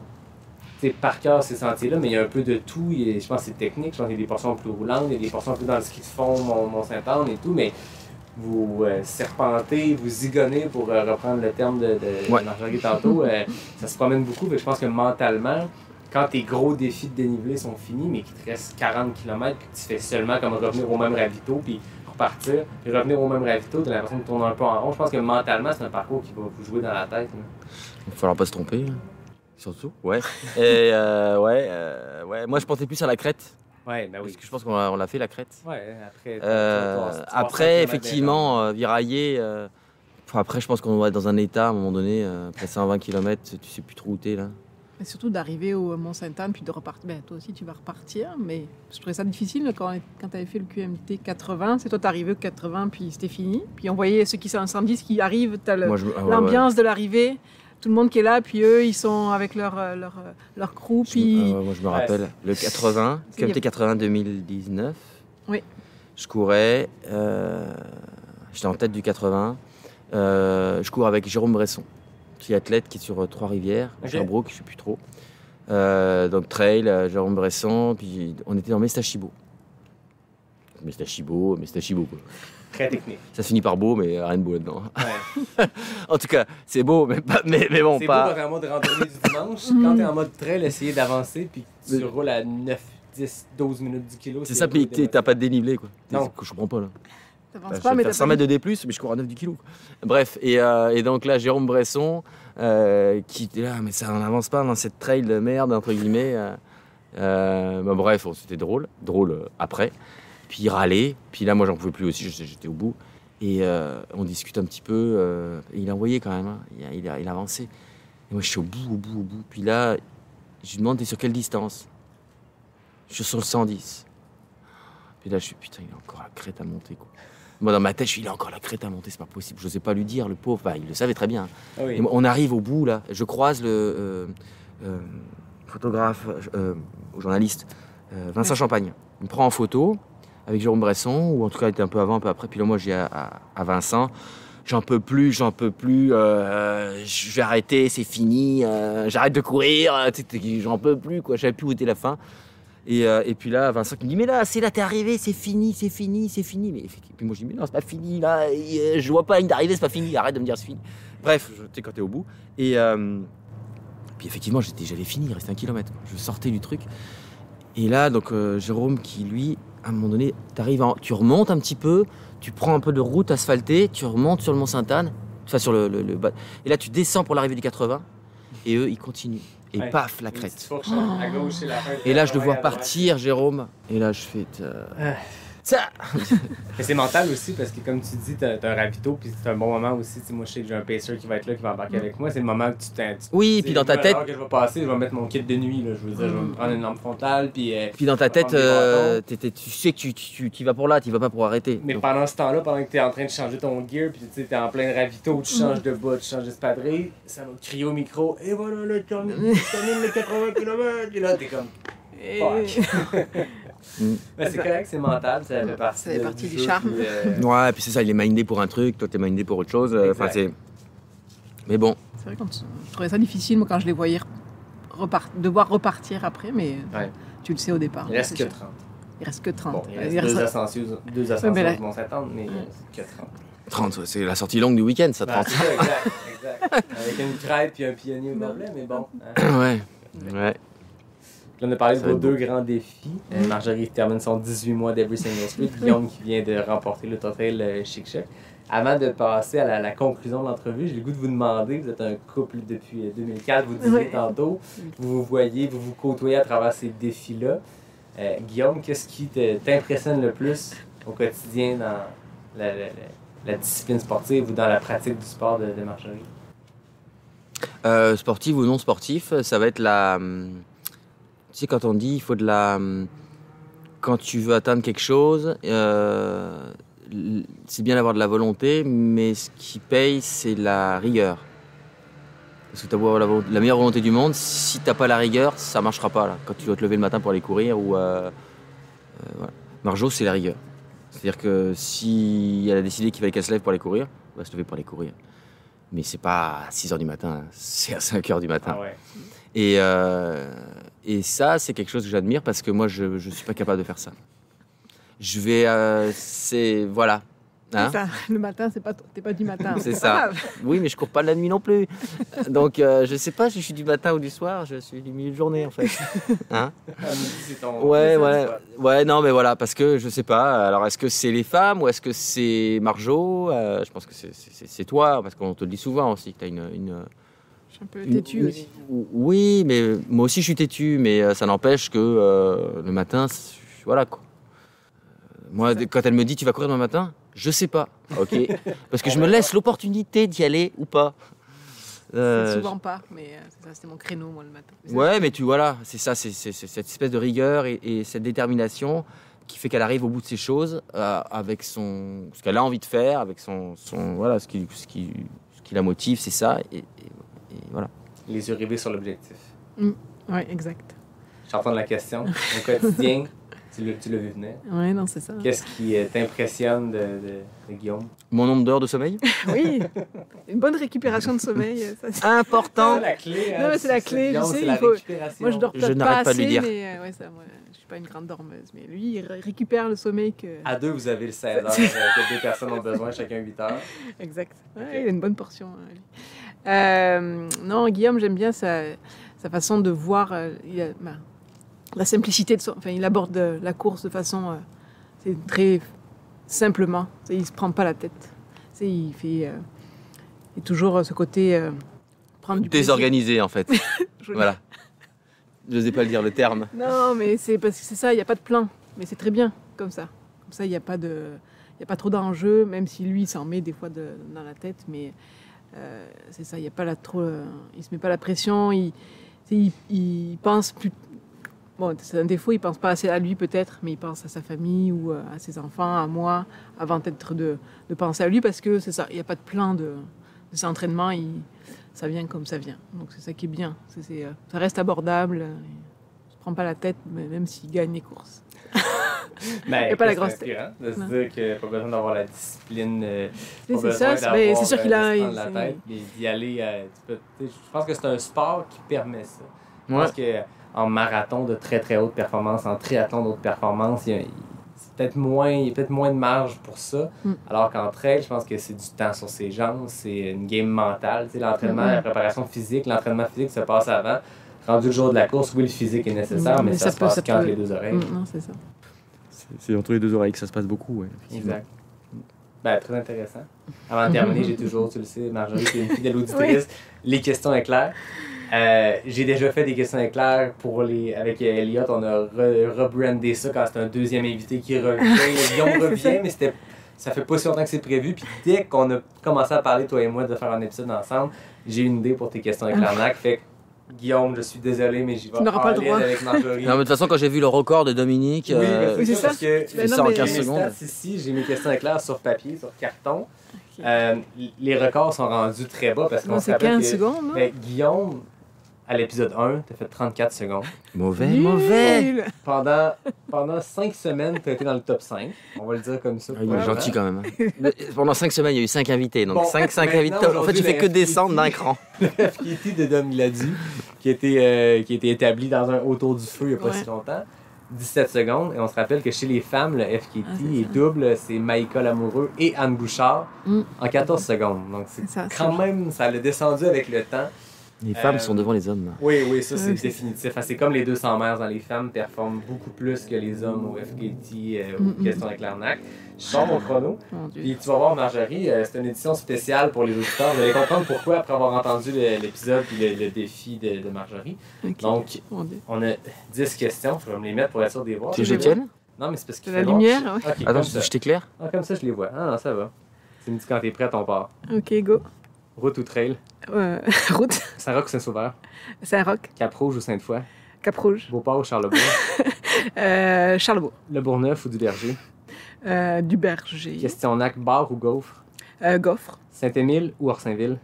par cœur ces sentiers-là, mais il y a un peu de tout. Je pense que c'est technique, je pense qu'il y a des portions plus roulantes, il y a des portions plus dans le ski de fond, Mont-Saint-Anne et tout, mais vous serpentez, vous zigonnez pour reprendre le terme de Marjorie tantôt. Ça se promène beaucoup, mais je pense que mentalement, quand tes gros défis de dénivelé sont finis, mais qu'il te reste 40 km, que tu fais seulement comme revenir au même ravito, puis repartir, puis revenir au même ravito, tu as l'impression de tourner un peu en rond. Je pense que mentalement, c'est un parcours qui va vous jouer dans la tête. Il va falloir pas se tromper, surtout. Ouais. Et ouais. Moi, je pensais plus à la crête. Ouais, ben oui. Parce que je pense qu'on l'a fait, la crête. Ouais, après effectivement, virailler. Après, je pense qu'on va être dans un état à un moment donné. Après 120 km, tu sais plus trop où t'es là. Et surtout d'arriver au Mont-Sainte-Anne puis de repartir. Toi aussi, tu vas repartir, mais je trouvais ça difficile quand tu avais fait le QMT 80. C'est toi, t'arrivais au 80 puis c'était fini. Puis on voyait ceux qui sont en 110 qui arrivent, t'as l'ambiance de l'arrivée. tout le monde qui est là, puis eux, ils sont avec leur crew, puis... Moi, je me rappelle, le 80, Comité 80 2019. Oui. Je courais, j'étais en tête du 80. Je cours avec Jérôme Bresson, qui est athlète, qui est sur Trois-Rivières, Sherbrooke, je ne sais plus trop. Donc trail, Jérôme Bresson, puis on était dans Mestachibo. Mestachibo quoi. Très technique. Ça se finit par beau, mais rien de beau là-dedans. Ouais. En tout cas, c'est beau, mais bon, c'est pas... beau quand t'es en mode randonnée du dimanche. Quand t'es en mode trail, essayer d'avancer, puis tu roules à 9, 10, 12 minutes du kilo. C'est ça, puis t'as pas de dénivelé, quoi. Non. Je comprends pas, là. T'avances Je pas, vais mais faire t'as 100 mètres de D+, mais je cours à 9 du kilo. Bref, et donc là, Jérôme Bresson, qui était là, mais ça n'avance pas dans cette trail de merde, entre guillemets. Bref, c'était drôle après. Puis il râlait, puis là, moi, j'en pouvais plus aussi, j'étais au bout. Et on discute un petit peu, et il a envoyé quand même, hein. Il a avancé. Et moi, je suis au bout. Puis là, je lui demande, t'es sur quelle distance? Je suis sur le 110. Puis là, je suis, putain, il a encore la crête à monter, quoi. Moi, dans ma tête, je suis, il a encore la crête à monter, c'est pas possible. Je n'osais pas lui dire, le pauvre. Bah, il le savait très bien. Ah oui. Et on arrive au bout, là. Je croise le photographe, ou journaliste, Vincent Champagne. Il me prend en photo avec Jérôme Bresson, ou en tout cas, il était un peu avant, un peu après. Puis là, moi, je dis à Vincent, j'en peux plus, je vais arrêter, c'est fini, j'arrête de courir, j'en peux plus, quoi. Je savais plus où était la fin. Et puis là, Vincent qui me dit, mais là, t'es arrivé, c'est fini. Mais puis moi, je dis, mais non, c'est pas fini, là, je vois pas la ligne d'arrivée, c'est pas fini, arrête de me dire c'est fini. Bref, tu sais, quand t'es au bout. Et puis effectivement, j'avais fini, il restait 1 kilomètre. Je sortais du truc. Et là, donc, Jérôme qui, lui, à un moment donné, tu remontes un petit peu, tu prends un peu de route asphaltée, tu remontes sur le Mont-Sainte-Anne, enfin sur le bas. Et là, tu descends pour l'arrivée du 80, et eux, ils continuent. Et paf, la crête. À gauche, la fin, Et là, je le vois partir, Jérôme. Et là, je fais... Ça. Mais c'est mental aussi parce que, comme tu dis, t'as un ravito, puis c'est un bon moment aussi. T'sais, moi, je sais que j'ai un pacer qui va être là, qui va embarquer avec moi. C'est le moment que Oui, puis dans ta tête. Que je vais passer, je vais mettre mon kit de nuit. Là. Je veux dire, je vais me prendre une lampe frontale. Puis dans ta tête, tu sais que tu vas pour là, tu vas pas pour arrêter. Mais donc... pendant ce temps-là, pendant que t'es en train de changer ton gear, puis tu sais, t'es en plein ravito, tu changes de bas, tu changes d'espadrille, ça va te crier au micro. Et voilà, le termine les 80 km. Et là, t'es comme. Fuck. Ben, c'est correct, c'est mental, ça fait partie du charme. Puis, Ouais, puis c'est ça, il est mindé pour un truc, toi t'es mindé pour autre chose. C'est... Mais bon. C'est vrai que je trouvais ça difficile, moi, quand je les voyais devoir repartir après, mais tu le sais au départ. Il reste que 30. Il reste que 30. Bon, il reste deux ascensions qui vont s'attendre, mais c'est que 30. 30, c'est la sortie longue du week-end, ça, 30. Exact. Avec une crête puis un pionnier au complet, mais bon. Hein. Ouais. Là, on a parlé de vos deux grands défis. Marjorie termine son 18 mois d'Every Single Street. Guillaume qui vient de remporter le Trail Chic Choc. Avant de passer à la conclusion de l'entrevue, j'ai le goût de vous demander, vous êtes un couple depuis 2004, vous disiez tantôt, vous voyez, vous vous côtoyez à travers ces défis-là. Guillaume, qu'est-ce qui t'impressionne le plus au quotidien dans la discipline sportive ou dans la pratique du sport de Marjorie? Sportif ou non sportif, ça va être la... Tu sais, quand on dit il faut de la... Quand tu veux atteindre quelque chose, c'est bien d'avoir de la volonté, mais ce qui paye, c'est la rigueur. Parce que tu as beau avoir la meilleure volonté du monde, si tu n'as pas la rigueur, ça ne marchera pas. Là. Quand tu dois te lever le matin pour aller courir, ou... voilà. Marjo, c'est la rigueur. C'est-à-dire que si elle a décidé qu'il fallait qu'elle se lève pour aller courir, elle va se lever pour aller courir. Mais c'est pas à 6h du matin, c'est à 5h du matin. Ah ouais. Et ça, c'est quelque chose que j'admire parce que moi, je ne suis pas capable de faire ça. Je vais... c'est... Voilà. Hein? C'est ça. Le matin, t'es pas du matin. C'est ça. Oui, mais je cours pas la nuit non plus. Donc, je sais pas si je suis du matin ou du soir. Je suis du milieu de journée, en fait. Hein? Ouais, non, mais voilà, parce que je sais pas. Alors, est-ce que c'est les femmes ou est-ce que c'est Marjo? Je pense que c'est toi, parce qu'on te le dit souvent aussi que t'as une... Je suis un peu têtu aussi. Oui, mais moi aussi je suis têtu, mais ça n'empêche que le matin, voilà quoi. Moi, quand elle me dit tu vas courir demain matin, je sais pas, ok, parce que je me laisse l'opportunité d'y aller ou pas. Souvent pas, mais c'est ça, c'était mon créneau moi le matin. Ouais, mais voilà, c'est ça, c'est cette espèce de rigueur et cette détermination qui fait qu'elle arrive au bout de ses choses avec ce qu'elle a envie de faire, avec son voilà, ce qui la motive, c'est ça. Et voilà. les yeux rivés sur l'objectif. Oui, exact. Je t'entends la question. Au quotidien, tu l'as vu venir. Oui, non, c'est ça. Qu'est-ce qui t'impressionne de Guillaume? Mon nombre d'heures de sommeil? Oui, une bonne récupération de sommeil. Ça, c'est... Important. C'est la clé. Non, mais c'est la clé, Guillaume, je sais, c'est la il faut- récupération. Moi, je dors Je peut-être n'arrête pas pas de lui assez, dire. mais ouais, ça, moi, je suis pas une grande dormeuse. Mais lui, il récupère le sommeil que... À deux, vous avez le 16 heures que deux personnes ont besoin, chacun 8 heures. Exact. Ouais, il a une bonne portion. Lui. Non, Guillaume, j'aime bien sa façon de voir la simplicité de son... Enfin, il aborde la course de façon... c'est très simplement. Il se prend pas la tête. Il fait... il y a toujours ce côté... prendre du plaisir. Désorganisé, en fait. Joli. Voilà. Je n'osais pas le dire, le terme. Non, mais c'est parce que c'est ça, il n'y a pas de plan. Mais c'est très bien, comme ça. Comme ça, il n'y a pas trop d'enjeux, même si lui, il s'en met des fois dans la tête. Mais c'est ça, il n'y a pas il se met pas la pression. Il pense plus... Bon, c'est un défaut, il pense pas assez à lui peut-être, mais il pense à sa famille ou à ses enfants, à moi, avant peut-être de penser à lui, parce que c'est ça, il n'y a pas de plan de cet entraînement, ça vient comme ça vient. Donc c'est ça qui est bien. Ça reste abordable, il ne se prend pas la tête, même s'il gagne les courses. Ben, y a pas la grosse tête. inspirant de se Non. dire qu'il n'y a pas besoin d'avoir la discipline. C'est pas ça, besoin c'est d'avoir, sûr qu'il a... de se prendre la tête, mais d'y aller. Je pense que c'est un sport qui permet ça. Je pense qu'en marathon de très très haute performance, en triathlon de haute performance, il y a peut-être moins de marge pour ça. Alors qu'en trail, je pense que c'est du temps sur ses jambes, c'est une game mentale. Tu sais, l'entraînement, la préparation physique, l'entraînement physique se passe avant. Rendu le jour de la course, oui, le physique est nécessaire, mais ça se passe qu'entre les deux oreilles. Non, c'est ça. C'est entre les deux oreilles que ça se passe beaucoup, ouais. Exact. Ben, très intéressant. Avant de terminer, j'ai toujours, tu le sais, Marjorie, qui est une fidèle auditrice, les questions éclairs. J'ai déjà fait des questions éclairs avec Elliot. On a rebrandé ça quand c'est un deuxième invité qui revient. Guillaume revient, mais ça fait pas si longtemps que c'est prévu. Puis dès qu'on a commencé à parler, toi et moi, de faire un épisode ensemble, j'ai une idée pour tes questions éclairnaires. Fait que, Guillaume, je suis désolé, mais j'y vais Tu n'auras pas le droit. avec Marjorie. Non, mais de toute façon, quand j'ai vu le record de Dominique, Oui, mais Oui, c'est ça. parce que Ben non, ça en mais- 15 j'ai mes secondes. stats ici, j'ai mes questions éclairs sur papier, sur carton. Les records sont rendus très bas parce qu'on Non, se c'est rappelle 15 que secondes. non? ben, Guillaume, à l'épisode 1, t'as fait 34 secondes. mauvais, Nul. mauvais. Pendant 5 semaines, t'as été dans le top 5. On va le dire comme ça. Ah, il pour est le gentil moment. quand même. Mais pendant 5 semaines, il y a eu 5 invités. Donc Bon, 5 maintenant, invités. En fait, aujourd'hui, j'ai fait que le descendre d'un cran. Le FKT de Dom Gladu, qui a été établi dans un autour du feu il n'y a pas Ouais. si longtemps. 17 secondes. Et on se rappelle que chez les femmes, le FKT c'est est ça. double. C'est Maïka Lamoureux et Anne Bouchard Mm. en 14 secondes. Donc c'est Ça, quand même, ça l'a descendu avec le temps. Les femmes sont devant les hommes. Oui, ça c'est Oui, c'est définitif. Enfin, c'est comme les 200 mères dans les femmes performent beaucoup plus que les hommes au FKT, aux questions de Clarnac. Je sors mon chrono. Mon Dieu. Puis tu vas voir, Marjorie, c'est une édition spéciale pour les auditeurs. Vous allez comprendre pourquoi après avoir entendu l'épisode et le défi de Marjorie. Ok. Donc, Mon Dieu. on a 10 questions. Je vais me les mettre pour être sûr de les voir. Tu les tiennes? Non, mais c'est parce qu'il De la fait noir. lumière, ouais. Ok, Attends, comme ça. je t'éclaire. Ah, comme ça, je les vois. Ah non, ça va. Tu me dis quand t'es prête, on part. Ok, go. Route ou trail? Route. Saint-Roch ou Saint-Sauveur? Saint-Roch. Cap-Rouge ou Sainte-Foy? Cap-Rouge. Beauport ou Charlebourg? Charlebourg. Le Bourgneuf ou du Berger? Du Berger. Questionnac, bar ou gaufre? Gaufre. Saint-Émile ou Orsainville?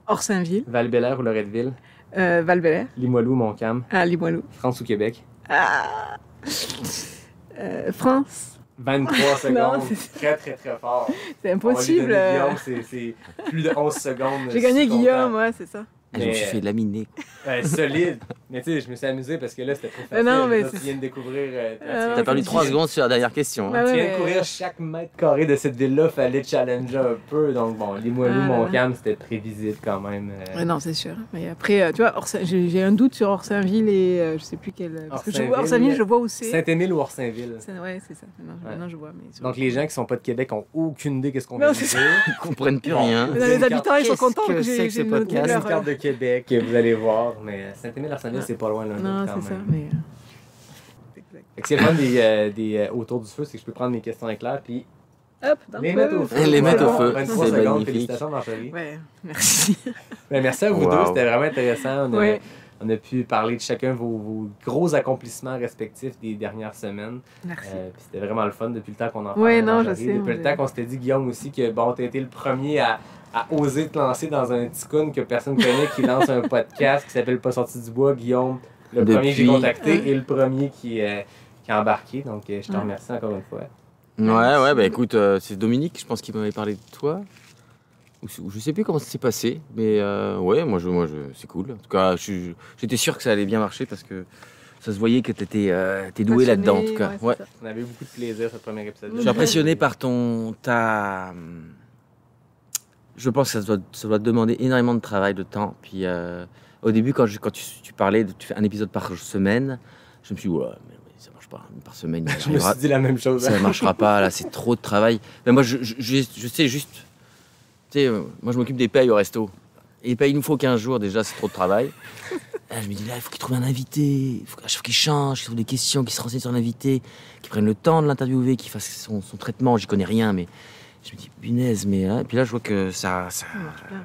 Orsainville. Val-Bélair ou Loretteville? Val-Bélair. Limoilou ou Montcalm? Limoilou. France ou Québec? France. 23 Non, secondes. c'est- Très, très, très fort. C'est On va lui impossible. donner Guillaume, c'est plus de 11 secondes. J'ai gagné Je suis Guillaume, content. ouais, c'est ça. Je me Mais- suis fait laminer. Solide. Mais tu sais, je me suis amusé parce que là, c'était trop facile. non, mais Là, tu c'est- viens de découvrir... Ah, T'as perdu c'est 3 difficile. secondes sur la dernière question. Ouais, hein. Tu viens mais- de courir chaque mètre carré de cette ville-là, fallait challenger un peu. Donc bon, Limoilou, Ah, Montcalm, c'était prévisible quand même. Ouais, non, c'est sûr. Mais après, tu vois, j'ai un doute sur Orsainville et je sais plus quel. Parce que je vois Orsainville, Orsainville, je vois où c'est. Saint-Émile ou Orsainville. Ouais, c'est ça. Maintenant, je vois. Mais Donc les gens qui sont pas de Québec ont aucune idée qu'est-ce qu'on Non, vient de c'est dire. Ils comprennent plus rien. Mais les habitants, ils sont Qu'est-ce contents que que c'est j'ai que ce noté podcast? C'est leur, une carte de Québec, vous allez voir, mais Saint-Émile, Orsainville, c'est pas loin l'un de Non, l'autre quand c'est ça. même. Mais. Fait que c'est le fun des autour du feu, c'est que je peux prendre mes questions éclairs puis Hop, dans les le mettre feu. au feu. Les mettre au Voilà, feu, 23 c'est secondes, magnifique. félicitations Marjorie. Ouais, merci. Ben, merci à vous Wow. deux, c'était vraiment intéressant. Ouais. On a pu parler de chacun vos gros accomplissements respectifs des dernières semaines. Merci. Puis c'était vraiment le fun depuis le temps qu'on en Ouais, parlait. non, je sais. Depuis le temps qu'on s'était dit, Guillaume aussi, que bon, t'as été le premier à oser te lancer dans un ticoun que personne connaît, qui lance un podcast qui s'appelle Pas sorti du bois. Guillaume, le premier que j'ai contacté et le premier qui a embarqué. Donc, je te remercie encore une fois. Ouais, bah écoute, c'est Dominique, je pense qu'il m'avait parlé de toi. Ou je sais plus comment ça s'est passé, mais ouais, moi, c'est cool. En tout cas, j'étais sûr que ça allait bien marcher parce que ça se voyait que t'es doué là-dedans, en tout cas. Ouais. On avait eu beaucoup de plaisir ce premier épisode. Je suis impressionné par Je pense que ça doit te demander énormément de travail, de temps. Puis au début, quand tu parlais, tu fais un épisode par semaine, je me suis dit, ouais, mais ça marche pas. Par semaine, je me suis dit la même chose. Ça marchera pas, là, c'est trop de travail. Mais moi, je sais juste. Tu sais, moi, je m'occupe des payes au resto. Et les payes, il nous faut 15 jours déjà, c'est trop de travail. Là, je me dis, là, il faut qu'il trouve un invité. Il faut qu'il change, qu'il trouve des questions, qu'il se renseigne sur l'invité, qu'il prenne le temps de l'interviewer, qu'il fasse son traitement. J'y connais rien, mais. Je me dis, punaise, mais hein. Et puis là, je vois que ça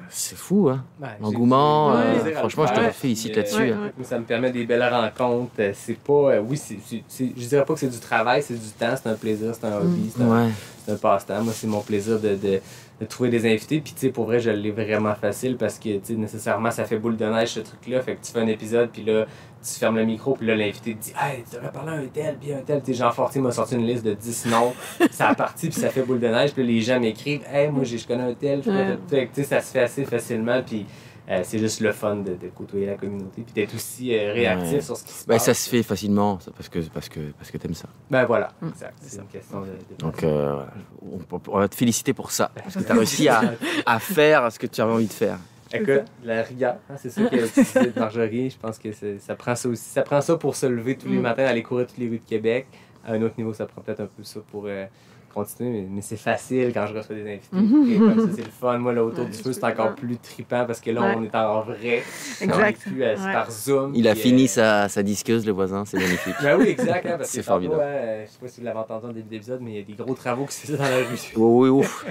c'est fou, hein. L'engouement, franchement, je te félicite là-dessus. Ça me permet des belles rencontres. C'est pas, je dirais pas que c'est du travail, c'est du temps, c'est un plaisir, c'est un hobby, c'est un passe-temps. Moi, c'est mon plaisir de trouver des invités. Puis, tu sais, pour vrai, je l'ai vraiment facile parce que, tu sais, nécessairement, ça fait boule de neige, ce truc-là. Fait que tu fais un épisode, puis là, tu fermes le micro, puis là, l'invité te dit « Hey, tu devrais parler à un tel, puis un tel. » Tu sais, Jean Fortier m'a sorti une liste de 10 noms. Ça a parti, puis ça fait boule de neige. Puis là, les gens m'écrivent « Hey, moi, je connais un tel. » Tu sais, ça se fait assez facilement, puis c'est juste le fun de côtoyer la communauté, puis d'être aussi réactif sur ce qui se passe. Ça se fait facilement, parce que t'aimes ça. Ben voilà, exact. C'est une question de Donc, on va te féliciter pour ça. Parce que t'as réussi à faire ce que tu avais envie de faire. Écoute, la rigueur, hein, c'est ça qui est utilisé de Marjorie. Je pense que ça prend ça aussi. Ça prend ça pour se lever tous les matins, aller courir toutes les rues de Québec. À un autre niveau, ça prend peut-être un peu ça pour continuer, mais c'est facile quand je reçois des invités. Et comme ça, c'est le fun. Moi, là, autour du feu, c'est encore plus trippant parce que là, on est en vrai. Exact. On est plus par Zoom. Il a fini sa disqueuse, le voisin, c'est magnifique. Ben oui, exact. Hein, parce c'est que formidable. Je sais pas si vous l'avez entendu en début d'épisode, mais il y a des gros travaux qui se faisaient dans la rue. Oui, ouf.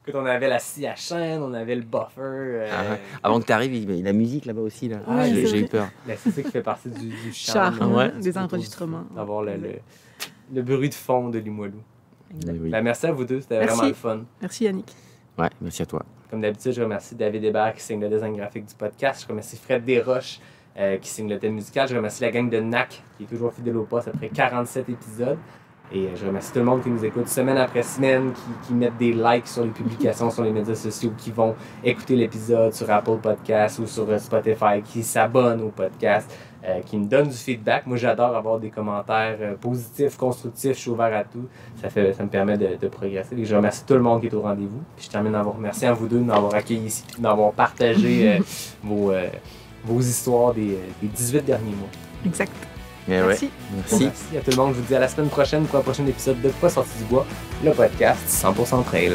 Écoute, on avait la scie à chaîne, on avait le buffer. Avant que tu arrives, il y a la musique là-bas aussi. Là. J'ai eu peur. Ben, c'est ça qui fait partie du charme. Des enregistrements. D'avoir le bruit de fond de Limoilou. Oui. Ben, merci à vous deux, c'était vraiment le fun. Merci Yannick. Ouais, merci à toi. Comme d'habitude, je remercie David Hébert qui signe le design graphique du podcast. Je remercie Fred Desroches qui signe le thème musical. Je remercie la gang de NAC qui est toujours fidèle au poste après 47 épisodes. Et je remercie tout le monde qui nous écoute semaine après semaine, qui mettent des likes sur les publications sur les médias sociaux, qui vont écouter l'épisode sur Apple Podcasts ou sur Spotify, qui s'abonnent au podcast, qui me donnent du feedback. Moi, j'adore avoir des commentaires positifs, constructifs. Je suis ouvert à tout. Ça me permet de progresser. Et je remercie tout le monde qui est au rendez-vous. Puis je termine en vous remerciant vous deux de m'avoir accueilli ici, d'avoir partagé vos histoires des 18 derniers mois. Exact. Merci. Merci à tout le monde. Je vous dis à la semaine prochaine pour un prochain épisode de Pas sorti du bois, le podcast 100% trail.